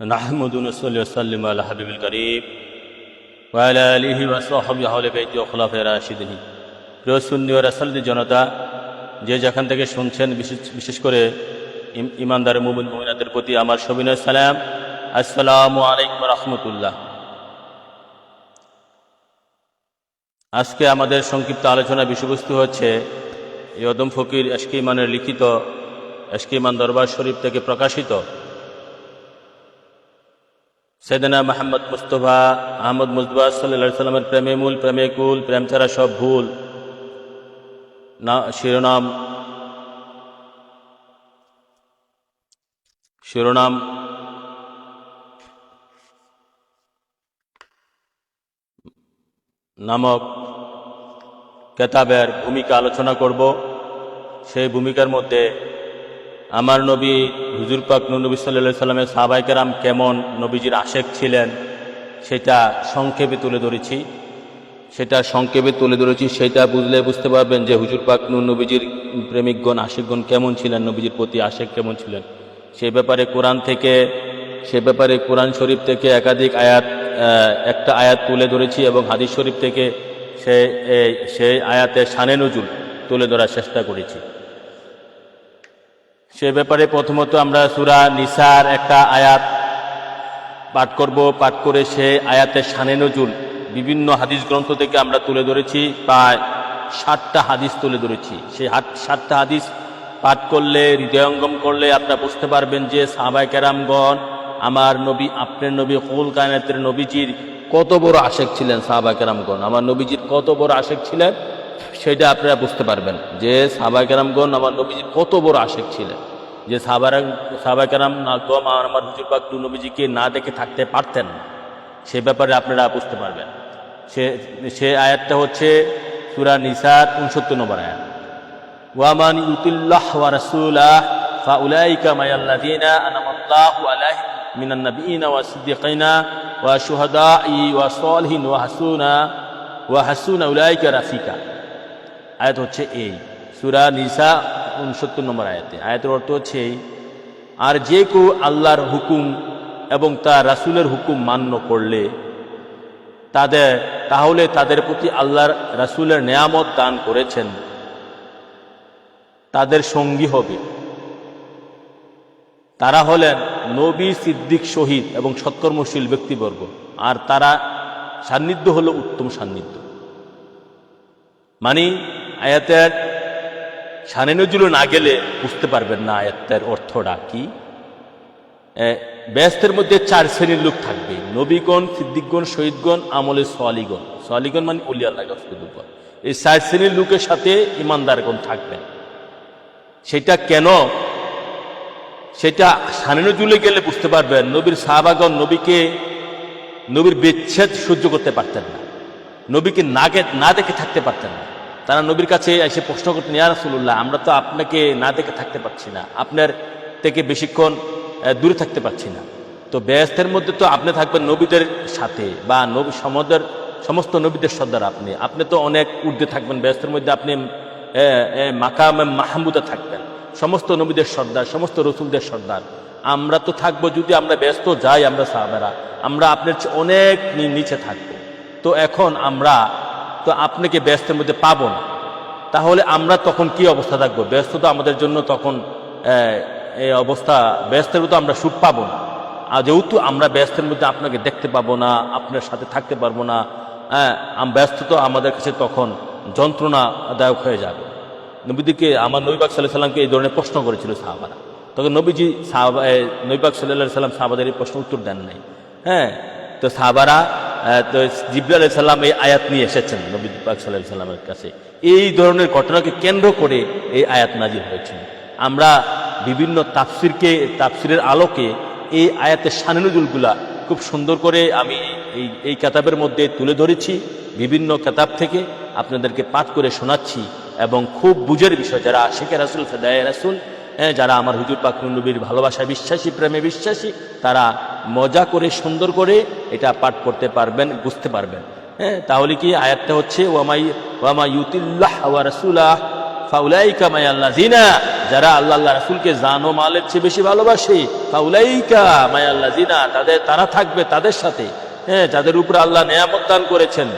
نحمد ونصلي وسلم على حبيب الكريم وعلى آله وصحبه أهل بيته وخلفائه الراشدين। প্রিয় সুন্নি ও রাসূলদের জনতা, যে যেখান থেকে শুনছেন, বিশেষ করে ইমানদার মুমিন মুমিনাতের প্রতি আমার সবিনয় সালাম। আসসালামু আলাইকুম ওয়া রাহমাতুল্লাহ। আজকে আমাদের সংক্ষিপ্ত আলোচনা বিষয়বস্তু হচ্ছে ইমাম ফকির এশকে ইমানের লিখিত এশকে ইমান দরবার শরীফ থেকে প্রকাশিত সাইয়েদনা মুহাম্মদ মুস্তাফা আহমদ মুজতবা সাল্লাল্লাহু আলাইহি সাল্লামের প্রেমে মূল, প্রেমে কুল, প্রেম ছাড়া সব ভুল শিরোনাম নামক কেতাবের ভূমিকা আলোচনা করব। সেই ভূমিকার মধ্যে আমার নবী হুজুর পাক নবী সাল্লাল্লাহু আলাইহি সাল্লামের সাহাবায়ে কেরাম কেমন নবীজির আশেক ছিলেন সেটা সংক্ষেপে তুলে ধরেছি। সেটা বুঝতে পারবেন যে হুজুর পাক নবীজির প্রেমিকগণ আশেকগণ কেমন ছিলেন, নবীজির প্রতি আশেক কেমন ছিলেন। সে ব্যাপারে কোরআন শরীফ থেকে একাধিক একটা আয়াত তুলে ধরেছি এবং হাদিস শরীফ থেকে সেই আয়াতের শানে নজুল তুলে ধরার চেষ্টা করেছি। সে ব্যাপারে প্রথমত আমরা সূরা নিসার একটা আয়াত পাঠ করব। পাঠ করে সে আয়াতের শানে নজুল বিভিন্ন হাদিস গ্রন্থ থেকে আমরা তুলে ধরেছি। প্রায় 60টা হাদিস তুলে ধরেছি। সেই 60টা হাদিস পাঠ করলে, হৃদয়ঙ্গম করলে আপনারা বুঝতে পারবেন যে সাহাবায়ে কেরামগণ আমার নবী, আপনার নবী, কুল কায়নাতের নবীজির কত বড় আশেক ছিলেন। সাহাবায়ে কেরামগণ আমার নবীজির কত বড় আশেক ছিলেন সেটা আপনারা বুঝতে পারবেন যে সাহাবায়ে কেরামগণ আমার নবীজির কত বড় আশেক ছিলেন। যে সাহাবায়ে কেরামগণ আমার হুজুর পাক নবীজিকে না দেখে থাকতে পারতেন না, সে ব্যাপারে আপনারা বুঝতে পারবেন। সে আয়াতটা হচ্ছে সূরা নিসার 69 নম্বর আয়াত। ওয়ামান ইউতিল্লাহ ওয়া রাসূলাহ ফাউলাইকা মায়াল্লাযিনা আনামাল্লাহু আলাইহিম মিনান নাবিয়িনা ওয়াস সিদ্দিকিনা ওয়া শুহাদাই ওয়া সালিহিন ওয়া হাসুনা উলাইকা রাফিকা। আয়াত হচ্ছে এই সূরা নিসা 69 নম্বর আয়াতে। আয়াতের অর্থ হচ্ছে আর যে কেউ আল্লাহর হুকুম এবং তার রাসূলের হুকুম মান্য করলে তাহলে তাদের প্রতি আল্লাহর রাসূলের নেয়ামত দান করেছেন তাদের সঙ্গী হবে। তারা হলেন নবী, সিদ্দিক, শহীদ এবং সৎকর্মশীল ব্যক্তিবর্গ। আর তারা সান্নিধ্য হলো উত্তম সান্নিধ্য। মানে আয়াতের শানে নজুল না গেলে বুঝতে পারবেন না আয়াতের অর্থটা কি। বেহেশতের মধ্যে 4 শ্রেণীর লোক থাকবে: নবীগণ, সিদ্দিকগণ, শহীদগণ, আমলে সালিহগণ। সালিহগণ মানে ওলি আল্লাহ। এই 4 শ্রেণীর লোকের সাথে ইমানদারগণ থাকবেন। সেটা কেন, সেটা শানে নজুলে গেলে বুঝতে পারবেন। নবীর সাহাবাগণ নবীর বিচ্ছেদ সহ্য করতে পারতেন না, নবীকে না দেখে থাকতে পারতেন না। তারা নবীর কাছে এসে প্রশ্ন করতেন, ইয়া রাসূলুল্লাহ, আমরা তো আপনাকে না দেখে থাকতে পারছি না, আপনার থেকে বেশিক্ষণ দূরে থাকতে পারছি না। তো বেহেশতের মধ্যে তো আপনি থাকবেন নবীদের সাথে, বা সমস্ত নবীদের সর্দার। আপনি তো অনেক ঊর্ধ্বে থাকবেন বেহেশতের মধ্যে। আপনি মাকামে মাহমুদে থাকবেন, সমস্ত নবীদের সর্দার, সমস্ত রসুলদের সর্দার। আমরা তো থাকবো, যদি আমরা ব্যস্ত যাই, আমরা সাহাবারা আমরা আপনার অনেক নিচে থাকবো। তো এখন আমরা তো আপনাকে ব্যস্তের মধ্যে পাবো না, তাহলে আমরা তখন কি অবস্থা থাকবো? ব্যস্ত তো আমাদের জন্য তখন এই অবস্থা, ব্যস্তের মধ্যে আমরা সুখ পাবো না। আর যেহেতু আমরা ব্যস্তের মধ্যে আপনাকে দেখতে পাবো না, আপনার সাথে থাকতে পারবো না, ব্যস্ত তো আমাদের কাছে তখন যন্ত্রণাদায়ক হয়ে যাবে। আমার নবী পাক সাল্লাল্লাহু আলাইহি সাল্লামকে এই ধরনের প্রশ্ন করেছিল সাহাবারা। তখন নবী পাক সাল্লাল্লাহু আলাইহি সাল্লাম সাহাবাদের এই প্রশ্ন উত্তর দেন নাই। তো সাহাবারা, তো জিবরাইল আলাইহিস সালাম এই আয়াত নিয়ে এসেছেন নবী পাক সাল্লাল্লাহু আলাইহি সাল্লামের কাছে। এই ধরনের ঘটনাকে কেন্দ্র করে এই আয়াত নাজিল হয়েছে। আমরা বিভিন্ন তাফসিরের আলোকে এই আয়াতের শানে নজুলগুলা খুব সুন্দর করে আমি এই কিতাবের মধ্যে তুলে ধরেছি। বিভিন্ন কিতাব থেকে আপনাদেরকে পাঠ করে শোনাচ্ছি এবং খুব বুঝের বিষয়। যারা আশিকে রাসূল, ফেদায়ে রাসূল, যারা আমার হুজুর পাক নবীর ভালোবাসায় বিশ্বাসী, প্রেমে বিশ্বাসী, তারা মজা করে সুন্দর করে এটা পাঠ করতে পারবেন, বুঝতে পারবেন। তাহলে কি আয়াতটা হচ্ছে ওয়ামা ইউতিল্লাহ ওয়া রাসূলাহ ফাউলাইকা মায়াল্লাযিনা যারা আল্লাহ রাসূলকে জান ও মালের চেয়ে বেশি ভালোবাসে, ফাউলাইকা মায়াল্লাযিনা, তারা থাকবে তাদের সাথে, যাদের উপরে আল্লাহ নিয়ামত দান করেছেন,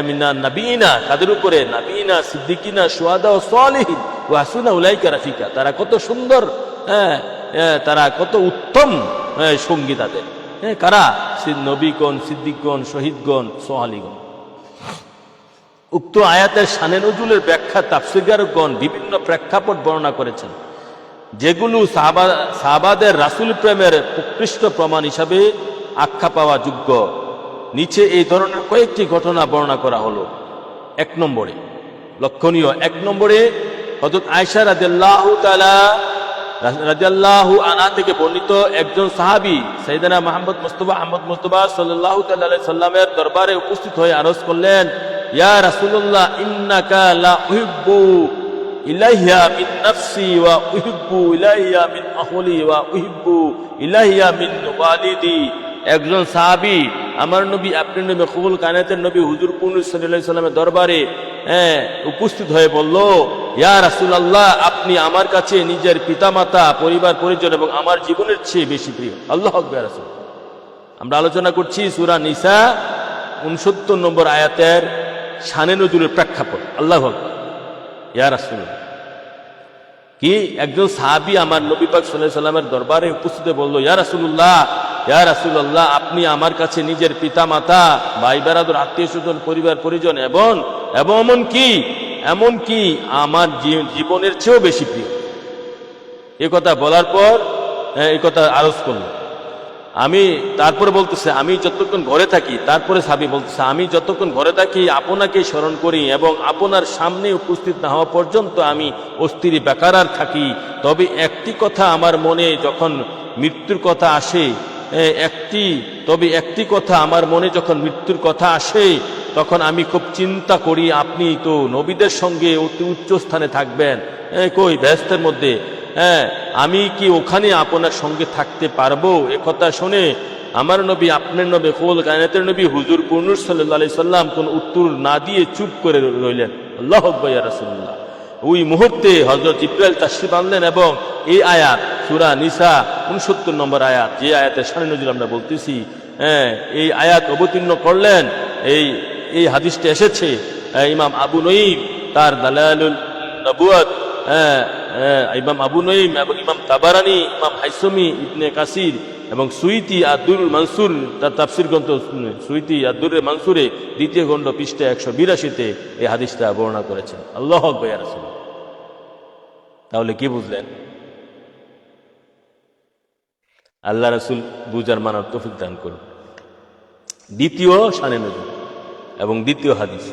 মিনান নাবিয়িনা, তাদের উপরে নাবিয়িনা, সিদ্দিকিনা, শুহাদা ও সালিহিন, ওয়া হাসুনা উলাইকা রাফিকা। তারা কত সুন্দর, তারা কত উত্তম সঙ্গী তাদের। কারা? নবীগণ, সিদ্দিকগণ, শহীদগণ, সালিহগণ। উক্ত আয়াতের শানে নজুলের ব্যাখ্যা তাফসীরকারগণ বিভিন্ন প্রেক্ষাপট বর্ণনা করেছেন, যেগুলো সাহাবাদের রাসূল প্রেমের উৎকৃষ্ট প্রমাণ হিসাবে আখ্যা পাওয়া যোগ্য। নিচে এই ধরনের কয়েকটি ঘটনা বর্ণনা করা হলো। 1 নম্বরে লক্ষণীয়, 1 নম্বরে হযরত আয়েশা রাদিয়াল্লাহু আনহা থেকে বর্ণিত একজন সাহাবী সাইয়েদনা আহমদ মুস্তাফা সাল্লাল্লাহু তাআলা আলাইহি সাল্লামের দরবারে উপস্থিত হয়ে আরজ করলেন, ইয়া রাসূলুল্লাহ, ইন্নাকা লা উহিব্বু ইলাইহা মিন নাফসি ওয়া উহিব্বু ইলাইহা মিন আহলি ওয়া উহিব্বু ইলাইহা মিন ওয়ালিদি। একজন সাহাবী আমার নবী, আপনি নবী, কবুল কায়নাতের নবী হুজুর সাল্লাল্লাহু আলাইহি সাল্লামের দরবারে উপস্থিত হয়ে বলল, ইয়া রাসূলুল্লাহ, আপনি আমার কাছে নিজের পিতামাতা, পরিবার পরিজন এবং আমার জীবনের চেয়ে বেশি প্রিয়। আল্লাহু আকবার। ইয়া রাসূল, আমরা আলোচনা করছি সূরা নিসা 69 নম্বর আয়াতের শানে নজুলের প্রেক্ষাপট। আল্লাহু আকবার। ইয়া রাসূলুল্লাহ, কি একজন সাহাবী আমার নবী পাক সাল্লাল্লাহু আলাইহি সাল্লামের দরবারে উপস্থিত বলল, ইয়া রাসূলুল্লাহ, ইয়া রাসূলুল্লাহ, আপনি আমার কাছে নিজের পিতা মাতা, ভাই বেরাদর, আত্মীয় স্বজন, পরিবার পরিজন এবং এমনকি আমার জীবনের চেয়েও বেশি প্রিয়। এ কথা বলার পর এই কথা আরজ করল। তারপরে বলতেছে, আমি যতক্ষণ ঘরে থাকি, তারপরে সাহাবী বলতেছে, আমি যতক্ষণ ঘরে থাকি আপনাকে স্মরণ করি এবং আপনার সামনে উপস্থিত না হওয়া পর্যন্ত আমি অস্থির বেকারার থাকি। তবে একটি কথা আমার মনে যখন মৃত্যুর কথা আসে, একটি কথা আমার মনে যখন মৃত্যুর কথা আসে, তখন আমি খুব চিন্তা করি, আপনি তো নবীদের সঙ্গে অতি উচ্চ স্থানে থাকবেন, কই বেহেশতের মধ্যে, আমি কি ওখানে আপনার সঙ্গে থাকতে পারবো? এ কথা শুনে আমার নবী, আপনার নবী, কবুল কায়নাতের নবী হুজুর সাল্লাল্লাহু আলাইহি সাল্লাম কোন উত্তর না দিয়ে চুপ করে রইলেন। আল্লাহু আকবার। ইয়া রাসূলুল্লাহ, ওই মুহূর্তে হযরত জিবরাইল তাশরীফ আনলেন এবং এই আয়াত সূরা নিসা 69 নম্বর আয়াত, যে আয়াতের শানে নজুল আমরা বলতেছি, এই আয়াত অবতীর্ণ করলেন। এই হাদিসটা এসেছে ইমাম আবু নঈম তার দালালুন নবুওয়াত, ইমাম আবু নঈম এবং ইমাম তাবারানী, ইমাম হাইসমি, ইবনে কাসির এবং সুয়ুতী আদ-দুরুল মানসুর, তার তাফসীর গ্রন্থ সুয়ুতী আদ-দুরুল মানসুরে 2য় খণ্ড পৃষ্ঠা 182-তে এই হাদিসটা বর্ণনা করেছেন। আল্লাহু আকবার। ইয়া রাসূলুল্লাহ, তাহলে কি বুঝলেন? আল্লাহ রাসূল বুঝার মানার তৌফিক দান করুন। দ্বিতীয় শানে নজুল এবং দ্বিতীয় হাদিস,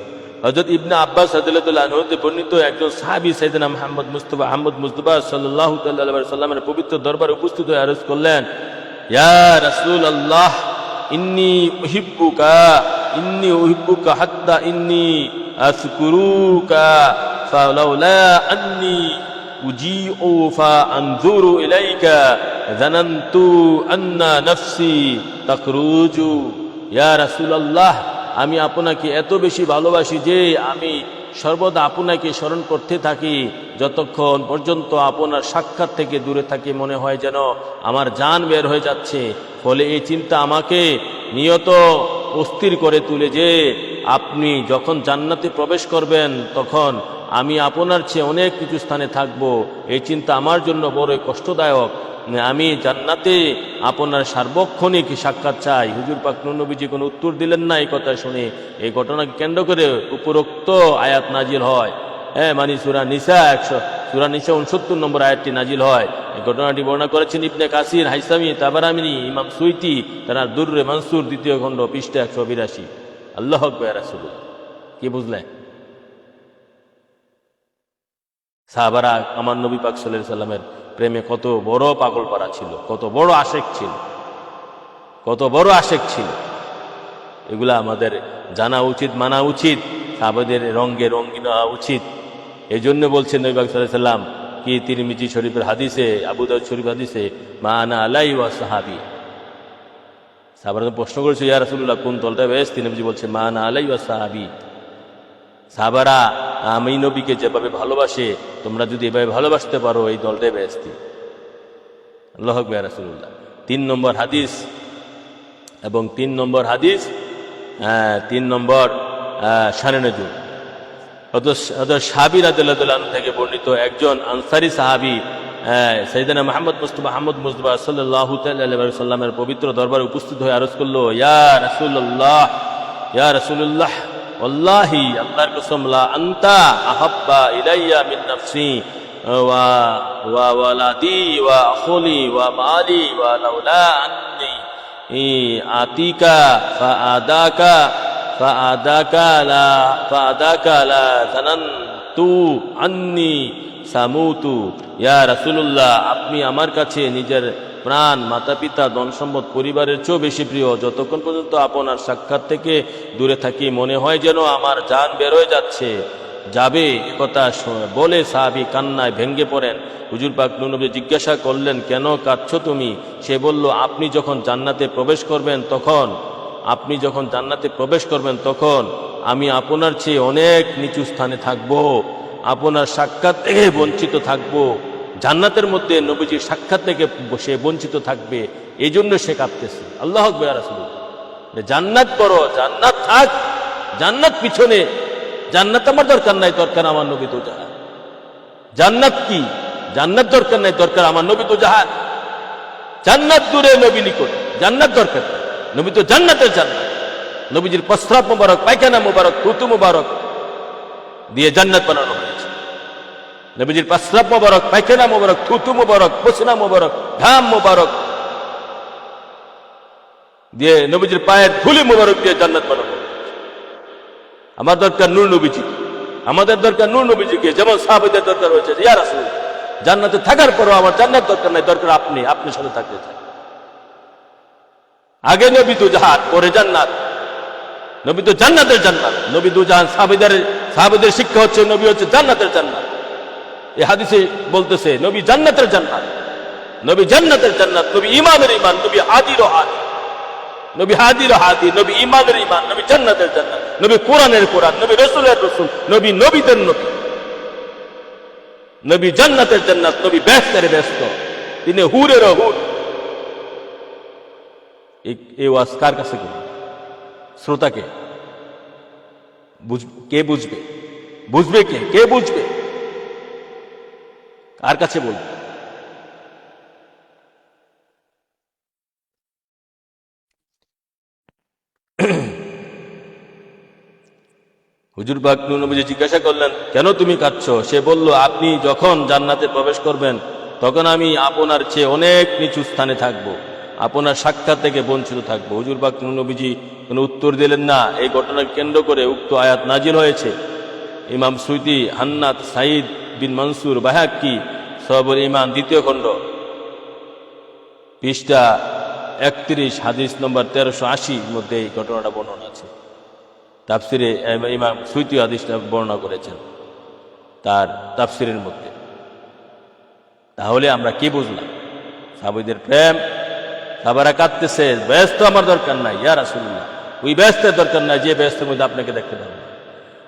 হযরত ইবনে আব্বাস রাদিয়াল্লাহু আনহু হতে বর্ণিত একজন সাহাবী সাইয়েদনা আহমদ মুস্তাফা সাল্লাল্লাহু আলাইহি ওয়াসাল্লামের পবিত্র দরবারে উপস্থিত হয়ে আরজ করলেন, ইয়া রাসূলুল্লাহ, ইন্নী উহিব্বুকা হাত্তা ইন্নী আযকুরুকা ফালাউলা আন্নী উজিউ ফাআনজুরু ইলাইকা যানানতু আন্না নাফসি তাখরুজু। ইয়া রাসূলুল্লাহ, আমি আপনাকে এত বেশি ভালোবাসি যে আমি সর্বদা আপনাকে স্মরণ করতে থাকি। যতক্ষণ পর্যন্ত আপনার সাক্ষাৎ থেকে দূরে থাকি মনে হয় যেন আমার জান বের হয়ে যাচ্ছে। ফলে এই চিন্তা আমাকে নিয়ত অস্থির করে তুলে যে আপনি যখন জান্নাতে প্রবেশ করবেন তখন আমি আপনার চেয়ে অনেক কিছু স্থানে থাকব। এই চিন্তা আমার জন্য বড়ই কষ্টদায়ক। আমি জান্নাতে আপনার সার্বক্ষণিক সাক্ষাৎ চাই। হুজুর পাক নূর নবীজি কোনো উত্তর দিলেন না। এই কথা শুনে এই ঘটনাকে কেন্দ্র করে উপরোক্ত আয়াত নাজিল হয়। মানে সূরা নিসা 69 নম্বর আয়াতটি নাজিল হয়। এই ঘটনাটি বর্ণনা করেছেন ইবনে কাসির, হাইসামি, তাবারানি, ইমাম সুয়ুতী তারা দুররে মানসুর 2য় খণ্ড পৃষ্ঠা 182। আল্লাহু আকবার। ইয়া রাসূলুল্লাহ, কি বুঝলেন? সাহাবারা আমার নবী পাক সাল্লাল্লাহু আলাইহি সাল্লামের প্রেমে কত বড় পাগল পারা ছিল, কত বড় আশেক ছিল, এগুলা আমাদের জানা উচিত, মানা উচিত, সাহাবাদের রঙে রঙিন হওয়া উচিত। এই জন্য বলছেন নবী পাক সাল্লাল্লাহু আলাইহি সাল্লাম কি তিরমিজি শরীফের হাদিসে, আবু দাউদ শরীফ হাদিসে, মা আনা আলাই ওয়া সাহাবী। সাহাবারা প্রশ্ন করেছে, ইয়া রাসূলুল্লাহ, কোন দলটা বেশ? তিরমিজি বলছে মা আনা আলাই ওয়া সাহাবী। সাহাবারা আমি নবীকে যেভাবে ভালোবাসে তোমরা যদি এভাবে ভালোবাসতে পারো এই দলটাই বেহেশতি। আল্লাহু আকবার ইয়া রাসূলুল্লাহ। 3 নম্বর হাদিস এবং 3 নম্বর হাদিস 3 নম্বর শানে নজুল। হযরত সাহাবী রাদিয়াল্লাহু তাআলা থেকে বর্ণিত একজন আনসারী সাহাবী সাইয়েদনা মুহাম্মদ মুস্তাফা সাল্লাল্লাহু তাআলা আলাইহি ওয়াসাল্লামের পবিত্র দরবারে উপস্থিত হয়ে আরজ করলো, ইয়া রাসূলুল্লাহ ওয়াল্লাহি, আল্লাহর কসম, লা আনতা আহাব্বা ইলাইয়া মিন নাফসি ওয়া ওয়ালাদি ওয়া আখলি ওয়া মালি ওয়া লাউলা আন্নী আতিকা ফাআদাকা লা জানানতু আন্নী সামুতু। ইয়া রাসূলুল্লাহ, আপনি আমার কাছে নিজের প্রাণ, মাতা পিতা, ধন সম্পদ, পরিবারের চেয়েও বেশি প্রিয়। যতক্ষণ পর্যন্ত আপনার সাক্ষাৎ থেকে দূরে থাকি মনে হয় যেন আমার জান বের হয়ে যাবে। একথা বলে সাহাবী কান্নায় ভেঙে পড়েন। হুজুর পাক নবী জিজ্ঞাসা করলেন, কেন কাঁদছো তুমি? সে বলল, আপনি যখন জান্নাতে প্রবেশ করবেন তখন আমি আপনার চেয়ে অনেক নিচু স্থানে থাকব, আপনার সাক্ষাৎ থেকে বঞ্চিত থাকব। জান্নাতের মধ্যে নবীজির সাক্ষাৎ থেকে সে বঞ্চিত থাকবে, এই জন্য সে কাঁদতেছে। আল্লাহু আকবার ইয়া রাসূলুল্লাহ। জান্নাত করো, জান্নাত থাক, জান্নাত পিছনে, জান্নাত আমার দরকার নাই, দরকার আমার নবী তো জাহান। জান্নাত কি? জান্নাত দরকার নাই, দরকার আমার নবী তো জাহান। জান্নাত দূরে, নবী নিকট। জান্নাত দরকার, নবী তো জান্নাতের জান্নাত। নবীজির প্রস্রাব মুবারক, পায়খানা মুবারক, থুতু মুবারক দিয়ে জান্নাত বানানো হয়েছে। নবীজির প্রস্রাব মুবারক, পায়খানা মুবারক, থুতু মুবারক, পসনা মুবারক, ঘাম মুবারক দিয়ে, নবীজির পায়ের ধুলি মুবারক দিয়ে জান্নাত বানানো হয়েছে। আমার দরকার নূর নবীজি, আমাদের দরকার নূর নবীজিকে, যেমন সাহাবাদের দরকার হয়েছে। ইয়া রাসূল, জান্নাতে থাকার পরও আমার জান্নাত দরকার নাই, দরকার আপনি, আপনার সাথে থাকতে চাই। আগে নবী তো জাহান, পরে জান্নাত। নবী তো জান্নাতের জান্নাত, নবী দু জাহান। সাহাবীদের শিক্ষা হচ্ছে নবী হচ্ছে জান্নাতের জান্নাত। এই হাদিসে বলতেছে নবী জান্নাতের জান্নাত, নবী জান্নাতের জান্নাত, নবী ইমানের ইমান, নবী হাদির হাদি, নবী হাদির হাদি, নবী ইমানের ইমান, নবী জান্নাতের জান্নাত, নবী কোরআনের কোরআন, নবী রাসূলের রাসূল, নবী নবীদের নবী, নবী জান্নাতের জান্নাত, নবী বেহেশতের বেহেশত, তিনি হুরের হুর। এই ওয়াজ কার কাছে গেল? শ্রোতাকে কে বুঝবে? বুঝবে কে বুঝবে? কার কাছে বলবে? হুজুর পাক নবীজি জিজ্ঞাসা করলেন, কেন তুমি কাঁদছো? সে বলল, আপনি যখন জান্নাতে প্রবেশ করবেন তখন আমি আপনার চেয়ে অনেক নিচু স্থানে থাকব, আপনার সাক্ষাৎ থেকে বঞ্চিত থাকবো। হুজুর পাক নবীজি কোনো উত্তর দিলেন না। এই ঘটনাকে কেন্দ্র করে উক্ত আয়াত নাজিল হয়েছে। ইমাম সুয়ুতী, হান্নাত, সাঈদ বিন মনসুর, বায়হাক্কি, সহিহুল ঈমান 2য় খণ্ড, পৃষ্ঠা 31, হাদিস নম্বর 1380 মধ্যে এই ঘটনাটা বর্ণনা আছে। তাফসিরে ইমাম সুয়ুতী হাদিসটা বর্ণনা করেছেন তার তাফসিরের মধ্যে। তাহলে আমরা কি বুঝলাম? সাহাবীদের প্রেম, সাহাবারা কাঁদতেছে, ব্যস্ত আমার দরকার নাই। ইয়া রাসূলুল্লাহ, ওই ব্যস্তের দরকার নাই যে ব্যস্তের মধ্যে আপনাকে দেখতে পারবো,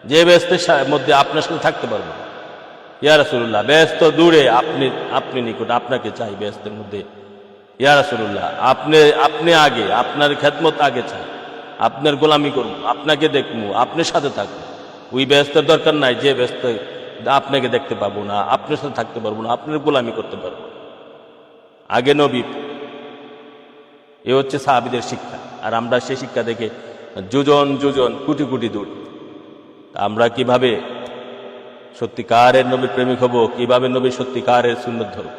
যে ব্যস্তের মধ্যে আপনার সাথে থাকতে পারবো। ইয়া রাসূলুল্লাহ, ব্যস্ত দূরে, আপনি নিকট, আপনাকে চাই ব্যস্তের মধ্যে। ইয়া রাসূলুল্লাহ, আপনি আগে, আপনার খেদমত আগে চাই, আপনার গোলামি করবো, আপনাকে দেখবো, আপনার সাথে থাকবো। ওই ব্যস্তের দরকার নাই যে ব্যস্ত আপনাকে দেখতে পাবো না, আপনার সাথে থাকতে পারবো না, আপনার গোলামি করতে পারবো। আগে নবী। এ হচ্ছে সাহাবীদের শিক্ষা। আর আমরা সেই শিক্ষা দেখে যোজন কোটি কোটি দূর। আমরা কিভাবে সত্যিকারের নবীর প্রেমিক হব? কিভাবে নবীর সত্যিকারের সুন্নত ধরব?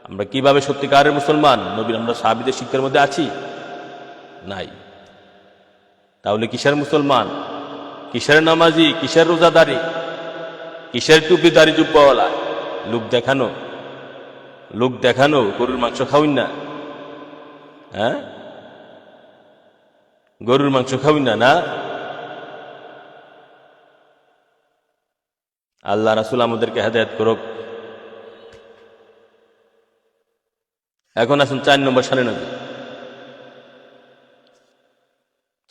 আমরা কিভাবে সত্যিকারের মুসলমান? নবীর আমরা সাহাবীদের শিক্ষার মধ্যে আছি? নাই। তাহলে কিসের মুসলমান? কিসের নামাজি? কিসের রোজাদারি? কিসের টুপিদারি জুব্বাওয়ালা? লোক দেখানো গরুর মাংস খাওয়াই না? হ্যাঁ, গরুর মাংস খাওয়াই না? আল্লাহ রাসূল আমাদেরকে হেদায়েত করুক। এখন আসুন 4 নম্বর শানে নজুল।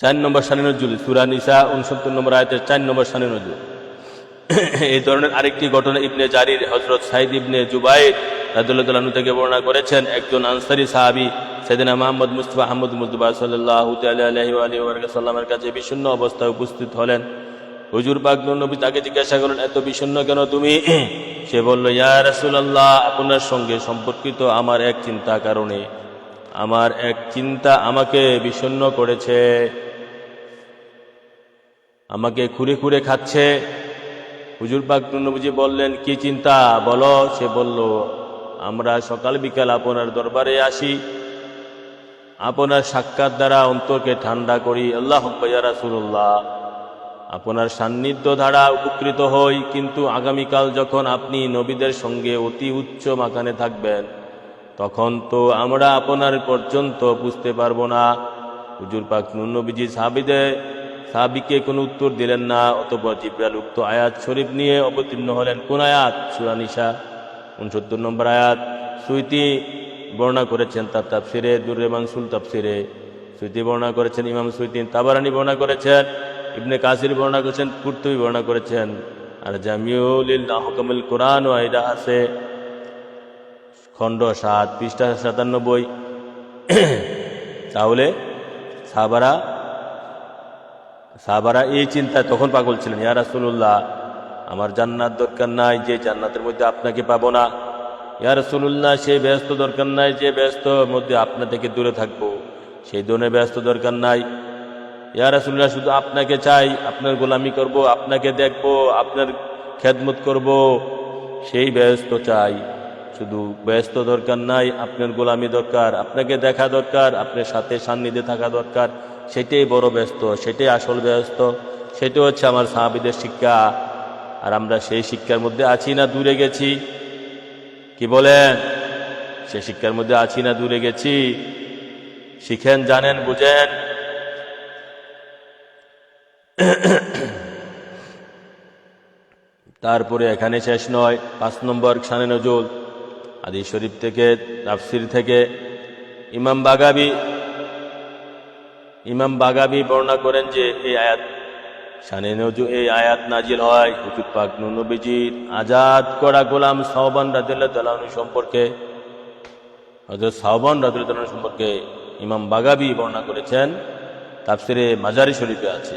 4 নম্বর শানে নজুল, সূরা নিসা 69 নম্বর আয়াতের 4 নম্বর শানে নজুল। এই ধরনের আরেকটি ঘটনা ইবনে জারির হযরত সাইদ ইবনে জুবাইর রাদিয়াল্লাহু তাআলা আনহু থেকে বর্ণনা করেছেন। একজন আনসারী সাহাবী সাইয়েদনা মুহাম্মদ মুস্তাফা আহমদ মুজতবা সাল্লাল্লাহু তাআলা আলাইহি ওয়া আলিহি ওয়া সাল্লামের কাছে বিষণ্ণ অবস্থায় উপস্থিত হলেন। হুজুর পাক নবী তাকে জিজ্ঞাসা করলেন, এত বিষণ্ণ কেন তুমি? সে বলল, ইয়া রাসূলুল্লাহ, আপনার সঙ্গে সম্পর্কিত আমার এক চিন্তা কারণে আমার এক চিন্তা আমাকে বিষণ্ণ করেছে, আমাকে খুঁড়ে খুঁড়ে খাচ্ছে। হুজুর পাক নবীজি বললেন, কি চিন্তা বলো? সে বলল, আমরা সকাল বিকাল আপনার দরবারে আসি, আপনার সাক্ষাৎ দ্বারা অন্তরকে ঠান্ডা করি। আল্লাহু আকবার, ইয়া রাসূলুল্লাহ, আপনার সান্নিধ্য দ্বারা উপকৃত হই, কিন্তু আগামীকাল যখন আপনি নবীদের সঙ্গে অতি উচ্চ মাকানে থাকবেন তখন তো আমরা আপনার পর্যন্ত বুঝতে পারবো না। হুজুর পাক নবীজি সাহাবীকে কোনো উত্তর দিলেন না। অতঃপর জিবরাইল উক্ত আয়াত শরীফ নিয়ে অবতীর্ণ হলেন। কোন আয়াত? সূরা নিসা 69 নম্বর আয়াত। সুয়ুতী বর্ণনা করেছেন তার তাফসিরে, দুররে মানসুল তাফসিরে সুয়ুতী বর্ণনা করেছেন, ইমাম সুয়ুতী তাবারানী বর্ণনা করেছেন, ইবনে কাসির বর্ণনা করেছেন, কুরতুবী বর্ণনা করেছেন। আর জামিউল আহকামুল কুরআন ও এটা আছে খণ্ড 7 পৃষ্ঠা 97। তাহলে সাহাবারা এই চিন্তায় তখন পাগল ছিলেন, ইয়া রাসূলুল্লাহ, আমার জান্নাত দরকার নাই যে জান্নাতের মধ্যে আপনাকে পাবো না। ইয়া রাসূলুল্লাহ, সেই ব্যস্ত দরকার নাই যে ব্যস্তর মধ্যে আপনা থেকে দূরে থাকবো, সেই ধরনের ব্যস্ত দরকার নাই। ইয়া রাসূলুল্লাহ, শুধু আপনাকে চাই, আপনার গোলামি করব, আপনাকে দেখব, আপনার খেদমত করব, সেই ব্যস্ত চাই। শুধু ব্যস্ত দরকার নাই, আপনার গোলামি দরকার, আপনাকে দেখা দরকার, আপনার সাথে সান্নিধ্যে থাকা দরকার। সেটাই বড় ব্যস্ত, সেটাই আসল ব্যস্ত, সেটা হচ্ছে আমার সাহাবীদের শিক্ষা। আর আমরা সেই শিক্ষার মধ্যে আছি না দূরে গেছি? কি বলেন? সেই শিক্ষার মধ্যে আছি না দূরে গেছি? শিখেন, জানেন, বুঝেন। তারপরে এখানে শেষ নয়। 5 নম্বর শানে নজুল হাদিস শরীফ থেকে, তাফসীর থেকে ইমাম বাগাবী বর্ণনা করেন যে এই আয়াত শানে নজুল, এই আয়াত নাজিল হয় হুজুর পাক নবীজির আজাদ করা গোলাম সাওবান রাদিয়াল্লাহু তাআলা আনহু সম্পর্কে। হযরত সাওবান রাদিয়াল্লাহু তাআলা সম্পর্কে ইমাম বাগাবী বর্ণনা করেছেন, তাফসীরে মাজারি শরীফে আছে।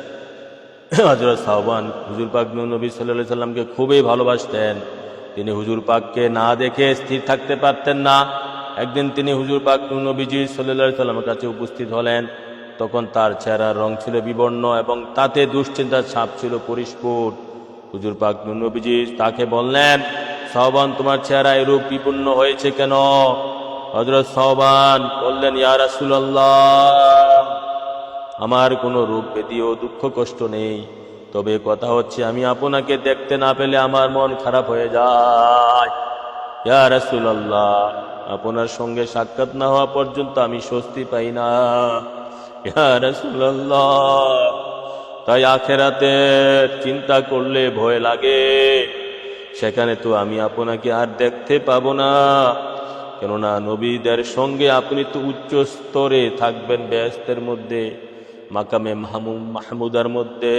হযরত সাওবান হুজুর পাক নবী সাল্লাল্লাহু আলাইহি সাল্লামকে খুবই ভালোবাসতেন। তিনি হুজুর পাককে না দেখে স্থির থাকতে পারতেন না। একদিন তিনি হুজুর পাক নবীজি সাল্লাল্লাহু আলাইহি সাল্লামের কাছে উপস্থিত হলেন। তখন তার চেহারার রং ছিল বিবর্ণ এবং তাতে দুশ্চিন্তার ছাপ ছিল পরিস্ফুট। হুজুর পাক নবীজি তাকে বললেন, সাওবান, তোমার চেহারা এরূপ বিপন্ন হয়েছে কেন? হযরত সাওবান বললেন, ইয়া রাসূলুল্লাহ, আমার কোনো রোগ ব্যাধি ও দুঃখ কষ্ট নেই, তবে কথা হচ্ছে আমি আপনাকে দেখতে না পেলে আমার মন খারাপ হয়ে যায়। ইয়া রাসূলুল্লাহ, আপনার সঙ্গে সাক্ষাৎ না হওয়া পর্যন্ত আমি স্বস্তি পাই না। ইয়া রাসূলুল্লাহ, তাই আখিরাতের চিন্তা করলে ভয় লাগে। সেখানে তো আমি আপনাকে আর দেখতে পাবো না, কেননা নবীদের সঙ্গে আপনি তো উচ্চ স্তরে থাকবেন, বেহেশতের মধ্যে, মাকামে মাহমুদার মধ্যে।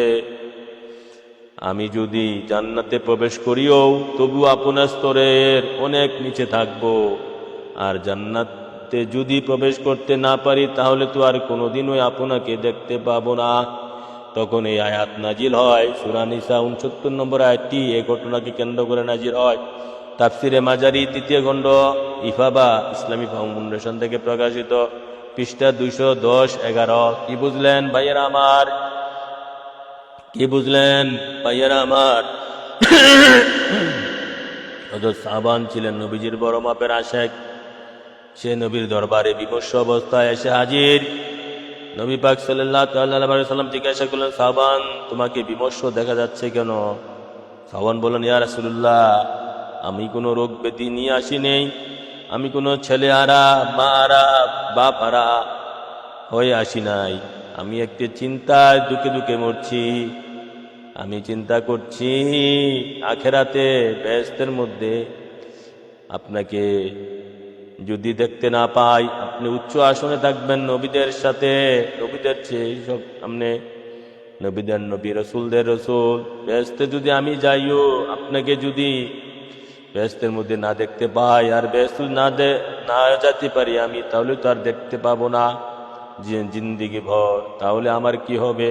আমি যদি জান্নাতে প্রবেশ করিও তবু আপনার স্তরের অনেক নিচে থাকব। আর জান্নাতে যদি প্রবেশ করতে না পারি তাহলে তো আর কোনোদিনই আপনাকে দেখতে পাবো না। তখন এই আয়াত নাজিল হয়, সূরা নিসা 69 নম্বর আয়াতটি এই ঘটনাকে কেন্দ্র করে নাজিল হয়। তাফসিরে মাজারি 3য় খণ্ড, ইফাবা ইসলামী ফাউন্ডেশন থেকে প্রকাশিত, পৃষ্ঠা 210-11। কি বুঝলেন ভাইয়েরা আমার? কি বুঝলেন ভাইয়েরা আমার? হযরত সাওবান ছিলেন নবীজির বড় মাপের আশিক। সে নবীর দরবারে বিমর্ষ অবস্থায় এসে হাজির। নবী পাক সাল্লাল্লাহু আলাইহি ওয়াসাল্লাম জিজ্ঞাসা করলেন, সাওবান, তোমাকে বিমর্ষ দেখা যাচ্ছে কেন? সাওবান বললেন, ইয়া রাসূলুল্লাহ, আমি কোনো রোগ ব্যাধি নিয়ে আসি নেই, আমি কোনো ছেলে হারা, মা হারা, বাপ হারা হয়ে আসি নাই। আমি একটি চিন্তায় দুঃখে দুঃখে মরছি। আমি চিন্তা করছি আখেরাতে বেহেশতের মধ্যে আপনাকে যদি দেখতে না পাই, আপনি উচ্চ আসনে থাকবেন নবীদের সাথে, নবীদের চেয়ে সব সামনে, নবীদের নবী, রসুলদের রসুল। বেহেশতে যদি আমি যাইও, আপনাকে যদি বেহেশতের মধ্যে না দেখতে পাই আর বেহেশত না যেতে পারি আমি, তাহলে তো আর দেখতে পাবো না জিন্দিগি ভর, তাহলে আমার কি হবে?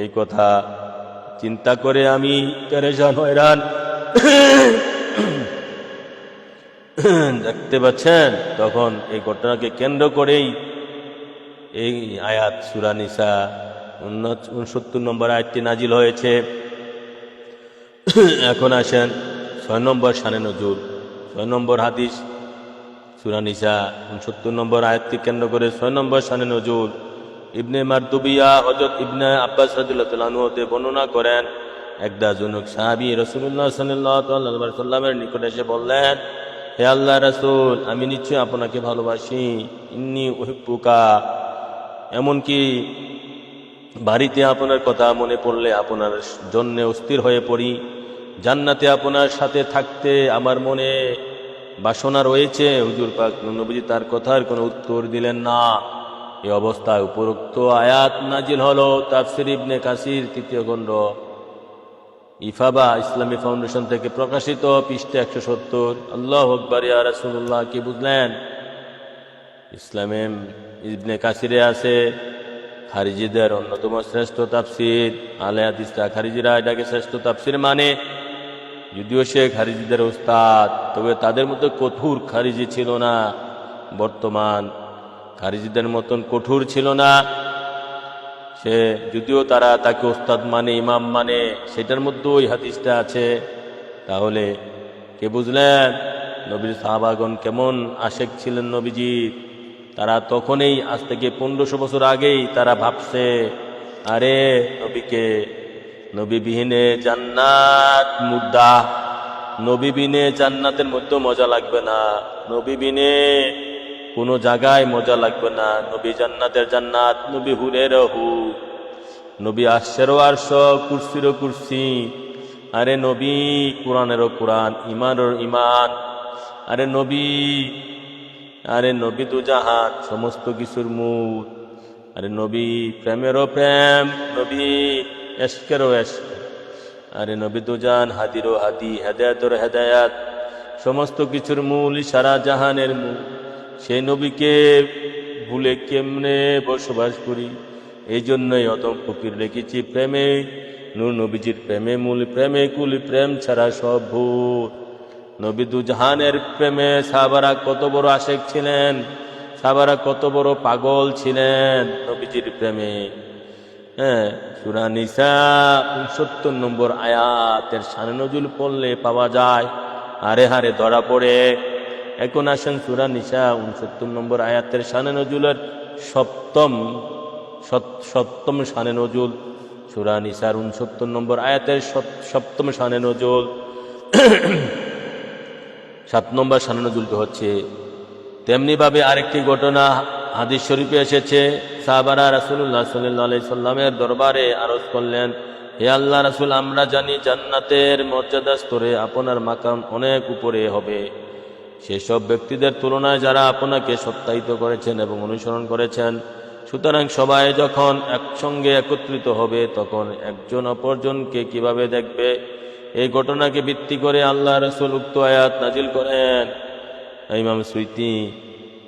এই কথা চিন্তা করে আমি পেরেশান হয়রান। দেখতে পাচ্ছেন, তখন এই ঘটনাকে কেন্দ্র করেই এই আয়াত সূরা নিসা 69 নম্বর আয়াতটি নাজিল হয়েছে। এখন আসেন 6 নম্বর শানে নজুল, 6 নম্বর হাদিস, সূরা নিসা 69 নম্বর আয়াতকে কেন্দ্র করে 6 নম্বর শানে নজুল। ইবনে মারদুবিয়া হযরত ইবনে আব্বাস রাদিয়াল্লাহু তাআলা আনহু হতে বর্ণনা করেন, একদা জনক সাহাবী রাসূলুল্লাহ সাল্লাল্লাহু আলাইহি ওয়াসাল্লামের নিকট এসে বললেন, হে আল্লাহর রাসূল, আমি নিশ্চয় আপনাকে ভালোবাসি। ইন্নী উহিব্বুকা, এমনকি বাড়িতে আপনার কথা মনে পড়লে আপনার জন্য অস্থির হয়ে পড়ি। জান্নাতে আপনার সাথে থাকতে আমার মনে বাসনা রয়েছে। হুজুর পাক নবীজি তার কথার কোনো উত্তর দিলেন না। এই অবস্থায় উপরোক্ত আয়াত নাজিল হলো। তাফসীর ইবনে কাসির 3য় খণ্ড, ইফাবা ইসলামী ফাউন্ডেশন থেকে প্রকাশিত, পৃষ্ঠা 170। আল্লাহু আকবার, ইয়া রাসূলুল্লাহ, কি বুঝলেন? ইসলামে ইবনে কাসিরে আছে খারিজিদের অন্যতম শ্রেষ্ঠ তাফসীর। আলে হাদিসরা খারিজিরা এটাকে শ্রেষ্ঠ তাফসীর মানে, যদিও সে খারিজিদের উস্তাদ, তবে তাদের মধ্যে কঠোর খারিজি ছিল না। বর্তমান খারিজিদের মতন কঠোর ছিল না সে, যদিও তারা তাকে উস্তাদ মানে, ইমাম মানে, সেটার মধ্যে ওই হাদিসটা আছে। তাহলে কে বুঝলেন নবীর সাহাবাগণ কেমন আশেক ছিলেন নবীজি? তারা তখনই, আজ থেকে 1500 বছর আগেই তারা ভাবছে, আরে নবীবিহীনে জান্নাত মুর্দা, নবীবিনে জান্নাতের মধ্যে মজা লাগবে না, নবীবিনে কোনো জায়গায় মজা লাগবে না। নবী জান্নাতের জান্নাত, নবী হুরের হু, নবী আরশেরও আরশ, কুরসিরও কুরসি। আরে নবী কোরআনেরও কোরআন, ইমানেরও ইমান। আরে নবী দু জাহান, সমস্ত কিছুর মূল। আরে নবী প্রেমেরও প্রেম, নবী এশকেরও এশক। আরে নবী দু জাহান, হাদিরও হাদি, হেদায়াতের হেদায়াত, সমস্ত কিছুর মূল, সারা জাহানের মূল। সেই নবীকে ভুলে কেমনে বসবাস করি? এই জন্যই অদম ফকির রেখেছি প্রেমে, নূর নবীজির প্রেমে মূল, প্রেমে কুল, প্রেম ছাড়া সব ভুল। নবী দু জাহানের প্রেমে সাহাবারা কত বড় আশেক ছিলেন, সাহাবারা কত বড় পাগল ছিলেন নবীজির প্রেমে। হ্যাঁ, সূরা নিসা 69 নম্বর আয়াতের শানে নজুল পড়লে পাওয়া যায়, হারে হারে ধরা পড়ে। এখন আসেন সূরা নিসা 69 নম্বর আয়াতের শানে নজুলের সপ্তম শানে নজুল। সূরা নিসার 69 নম্বর আয়াতের সপ্তম শানে নজুল। 7 নম্বর শানে নজুলটা হচ্ছে, তেমনি ভাবে আরেকটি ঘটনা হাদিস শরীফে এসেছে। সাহাবারা রাসূলুল্লাহ সাল্লাল্লাহু আলাইহি সাল্লামের দরবারে আরজ করলেন, হে আল্লাহ রাসূল, আমরা জানি জান্নাতের মর্যাদা স্তরে আপনার মাকাম অনেক উপরে হবে সেসব ব্যক্তিদের তুলনায় যারা আপনাকে সত্যায়িত করেছেন এবং অনুসরণ করেছেন। সুতরাং সবাই যখন একসঙ্গে একত্রিত হবে তখন একজন অপরজনকে কিভাবে দেখবে? এই ঘটনাকে ভিত্তি করে আল্লাহ রাসূল উক্ত আয়াত নাজিল করেন। ইমাম সুয়ুতী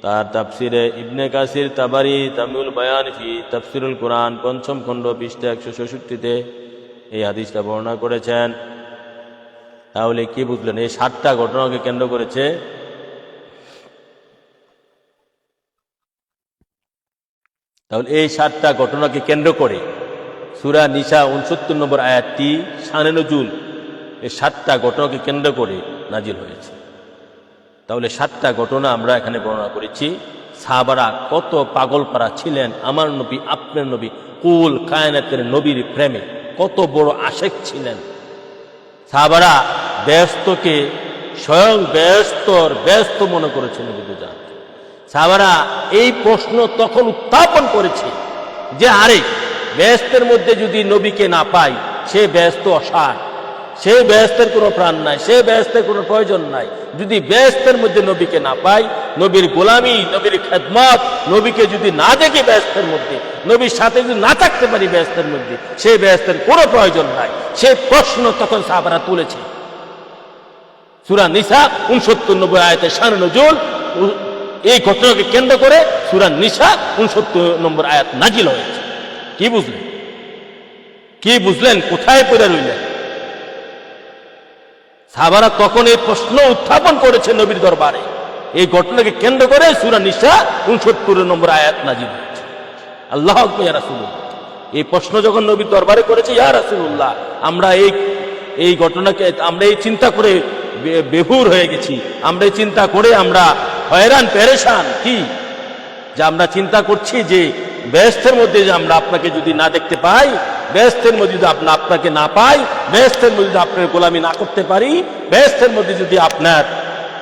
তার তাফসিরে ইবনে কাসির, তাবারি তামিউল বায়ান ফি তাফসিরুল কোরআন 5ম খণ্ড, পৃষ্ঠা 166-তে এই হাদিসটা বর্ণনা করেছেন। তাহলে কি বুঝলেন? এই 7টা ঘটনাকে কেন্দ্র করেছে। তাহলে এই 7টা ঘটনাকে কেন্দ্র করে সূরা নিসা 69 নম্বর আয়াতটি শানে নজুল এই 7টা ঘটনাকে কেন্দ্র করে নাজিল হয়েছে। তাহলে 7টা ঘটনা আমরা এখানে বর্ণনা করেছি। সাহাবারা কত পাগল পারা ছিলেন আমার নবী, আপনার নবী, কুল কায়নাতের নবীর প্রেমে কত বড় আশেক ছিলেন। সাহাবারা ব্যস্তকে স্বয়ং ব্যস্ত মনে করেছেন নবী দুজান। সাহাবারা এই প্রশ্ন তখন উত্থাপন করেছে যে আরে ব্যস্তের মধ্যে যদি নবীকে না পাই, সে ব্যস্ত অসার, সে ব্যস্তের কোনো প্রাণ নাই, সে ব্যস্তের কোনো প্রয়োজন নাই। যদি ব্যস্তের মধ্যে নবীকে না পাই, নবীর গোলামি, নবীর খেদমত, নবীকে যদি না দেখি ব্যস্তের মধ্যে, নবীর সাথে যদি না থাকতে পারি বেহেশতের মধ্যে, সেই বেহেশতের কোনো প্রয়োজন নাই। সেই প্রশ্ন তখন সাহাবারা তুলেছে। সূরা নিসা 69 আয়াতে শানে নজুল, এই ঘটনাকে কেন্দ্র করে সূরা নিসা 69 আয়াত নাজিল হয়েছে। কি বুঝলেন? কি বুঝলেন? কোথায় পড়ে রইলেন? সাহাবারা তখন এই প্রশ্ন উত্থাপন করেছে নবীর দরবারে। এই ঘটনাকে কেন্দ্র করে সূরা নিসা 69 আয়াত নাজিল হয়েছে। আল্লাহু আকবার, ইয়া রাসূলুল্লাহ। এই প্রশ্ন যখন নবীর দরবারে করেছে, ইয়া রাসূলুল্লাহ, আমরা এই ঘটনাকে আমরা এই চিন্তা করে বেহুর হয়ে গেছি, আমরা এই চিন্তা করে আমরা হয়রান পেরেশান। কি যে আমরা চিন্তা করছি যে বেহেশতের মধ্যে যে আমরা আপনাকে যদি না দেখতে পাই, বেহেশতের মধ্যে যদি আপনাকে না পাই, বেহেশতের মধ্যে যদি আপনার গোলামি না করতে পারি, বেহেশতের মধ্যে যদি আপনার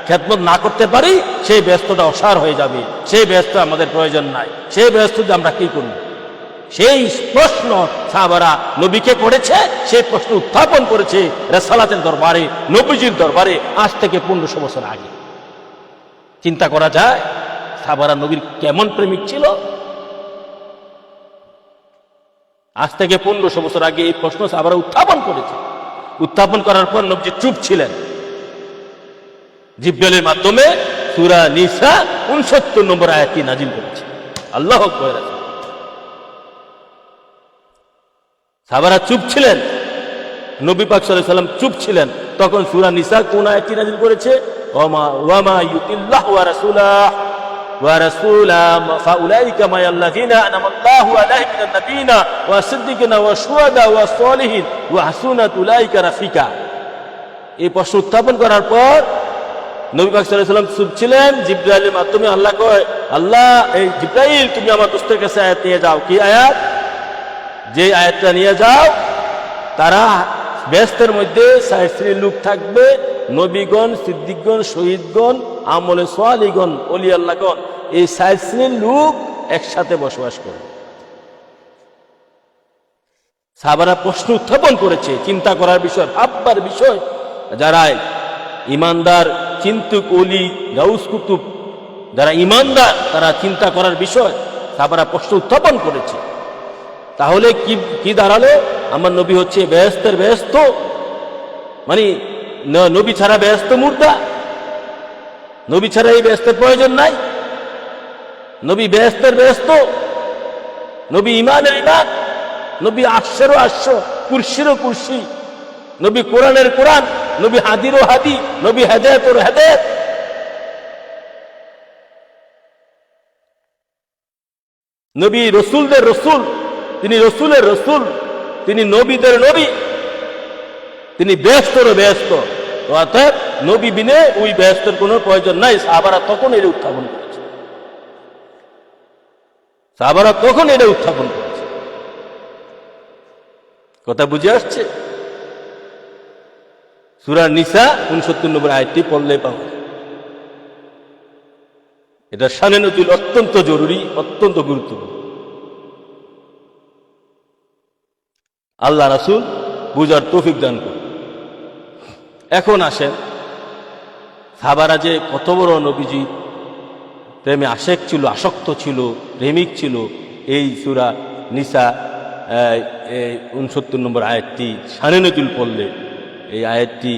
খেদমত না করতে পারি, সেই বেহেশতটা অসার হয়ে যাবে। সেই বেহেশত আমাদের প্রয়োজন নাই। সেই বেহেশত আমরা কি করব? সেই প্রশ্ন সাহাবারা নবীকে করেছে, সেই প্রশ্ন উত্থাপন করেছে রিসালাতের দরবারে, নবীজির দরবারে, আজ থেকে 1500 বছর আগে। চিন্তা করা যায় সাহাবারা নবীর কেমন প্রেমিক ছিল। আজ থেকে 1500 বছর আগে এই প্রশ্ন সাহাবারা উত্থাপন করেছে। উত্থাপন করার পর নবীজি চুপ ছিলেন। জিবরাইলের মাধ্যমে সূরা নিসা 69 আয়াতটি নাজিল করেছে। আল্লাহু আকবার। সাহাবারা চুপ ছিলেন, নবী পাক সাল্লাল্লাহু আলাইহি ওয়াসাল্লাম চুপ ছিলেন। তখন সূরা নিসা কোন আয়াতটি নাজিল করেছে? ওয়ামা ইউতিল্লাহু ওয়া রাসূলাহু ওয়া রাসূলা ফাউলাইকা মা'আল্লাযীনা আনআমা আল্লাহু আলাইহিম মিনান নাবিয়্যিনা ওয়া সিদ্দিকিনা ওয়া শুহাদা ওয়া সালিহিন ওয়া হাসুনাত উলাইকা রাফিকা। এই প্রশ্ন উত্থাপন করার পর নবী পাক সাল্লাল্লাহু আলাইহি ওয়াসাল্লাম চুপ ছিলেন। জিবরাইলের মাধ্যমে আল্লাহ কয়, আল্লাহ, এই জিবরাইল তুমি আমার দোস্তের কাছে আয়াত নিয়ে যাও। কি আয়াত? যে আয়াতটা নিয়ে যাও, তারা বেহেশতের মধ্যে ৬০ শ্রেণীর লোক থাকবে, নবীগণ, সিদ্দিকগণ, শহীদগণ, আমলে সালিহগণ, ওলি আল্লাহগণ, এই ৬০ শ্রেণীর লোক একসাথে বসবাস করবে। সাহাবারা প্রশ্ন উত্থাপন করেছে, চিন্তা করার বিষয়, ভাববার বিষয়। যারা ইমানদার, চিন্তুক, ওলি, গাউস কুতুব, যারা ইমানদার, তারা চিন্তা করার বিষয়। সাহাবারা প্রশ্ন উত্থাপন করেছে। তাহলে কি দাঁড়ালো? আমার নবী হচ্ছে বেহেশতের বেহেশত, মানে নবী ছাড়া বেহেশত মুর্দা, নবী ছাড়া এই বেহেশতের প্রয়োজন নাই। নবী বেহেশতের বেহেশত, নবী ইমানের ইমান, নবী আরশেরও আরশ, কুরসিরও কুরসি, নবী কোরআনের কোরআন, নবী হাদিরও হাদি, নবী হেদায়েতের হেদায়েত। নবী রসুলদের রসুল, তিনি রসুলের রসুল, তিনি নবীদের নবী, তিনি বেহেশতেরও বেহেশত। অর্থাৎ নবী বিনে ওই বেহেশতের কোনো প্রয়োজন নাই। সাহাবারা তখন এটা উত্থাপন করেছে। সাহাবারা তখন এটা উত্থাপন করেছে। কথা বুঝে আসছে? সূরা নিসা 69 আয়াতটি পড়লে পাবে। এটা শানে নজুল অত্যন্ত জরুরি, অত্যন্ত গুরুত্বপূর্ণ। আল্লাহ রাসূল বুঝার তৌফিক দান করুন। এখন আসেন, সাহাবারা যে কত বড় নবীজি প্রেমে আশেক ছিল, আসক্ত ছিল, প্রেমিক ছিল, এই সূরা নিসা 69 আয়াতটি শানে নজুল পড়লে, এই আয়াতটি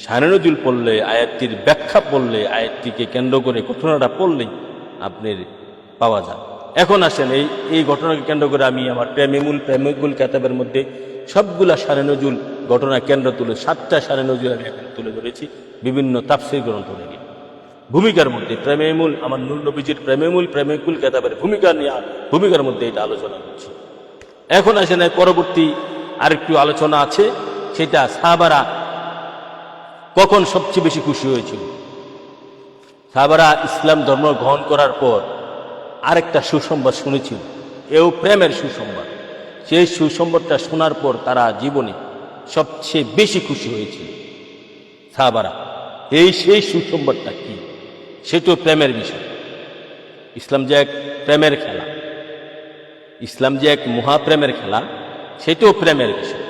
শানে নজুল পড়লে, আয়াতটির ব্যাখ্যা পড়লে, আয়াতটিকে কেন্দ্র করে ঘটনাটা পড়লেই আপনার পাওয়া যায়। এখন আসেন, এই ঘটনাকে কেন্দ্র করে আমি আমার প্রেমিকুল কেতাবের মধ্যে সবগুলা শানে নজুল ঘটনা কেন্দ্র তুলে 7টা শানে নজুল আমি এখন তুলে ধরেছি বিভিন্ন তাফসীর গ্রন্থ থেকে। ভূমিকার মধ্যে প্রেমেমুল, আমার নূর নবীজির প্রেমিকুল কেতাবের ভূমিকার মধ্যে এটা আলোচনা করছি। এখন আসেন, পরবর্তী আরেকটু আলোচনা আছে, সেটা সাহাবারা কখন সবচেয়ে বেশি খুশি হয়েছিল। সাহাবারা ইসলাম ধর্ম গ্রহণ করার পর আরেকটা সুসংবাদ শুনেছিল, এও প্রেমের সুসংবাদ। সেই সুসংবাদটা শোনার পর তারা জীবনে সবচেয়ে বেশি খুশি হয়েছিল সাহাবারা। সেই সুসংবাদটা কি? সেটাও প্রেমের বিষয়। ইসলাম যে এক প্রেমের খেলা, ইসলাম যে এক মহাপ্রেমের খেলা, সেটাও প্রেমের বিষয়।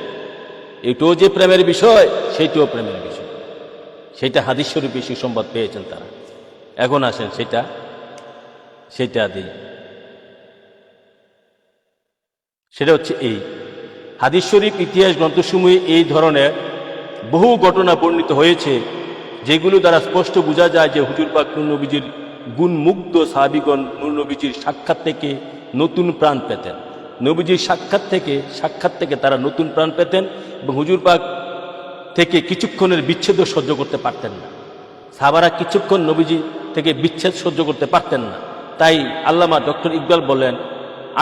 এটাও যে প্রেমের বিষয়, সেইটাও প্রেমের বিষয়। সেটা হাদিস শরীফে সুসংবাদ পেয়েছেন তারা। এখন আসেন সেটা দিই। সেটা হচ্ছে এই হাদিস শরীফ ইতিহাস গ্রন্থসমূহে এই ধরনের বহু ঘটনা বর্ণিত হয়েছে, যেগুলো দ্বারা স্পষ্ট বোঝা যায় যে হুজুর পাক নূর নবীজির গুণমুগ্ধ সাহাবীগণ নূর নবীজির সাক্ষাৎ থেকে নতুন প্রাণ পেতেন। নবীজির সাক্ষাৎ থেকে তারা নতুন প্রাণ পেতেন এবং হুজুর পাক থেকে কিছুক্ষণের বিচ্ছেদ সহ্য করতে পারতেন না। সাহাবারা কিছুক্ষণ নবীজি থেকে বিচ্ছেদ সহ্য করতে পারতেন না। তাই আল্লামা ডক্টর ইকবাল বলেন,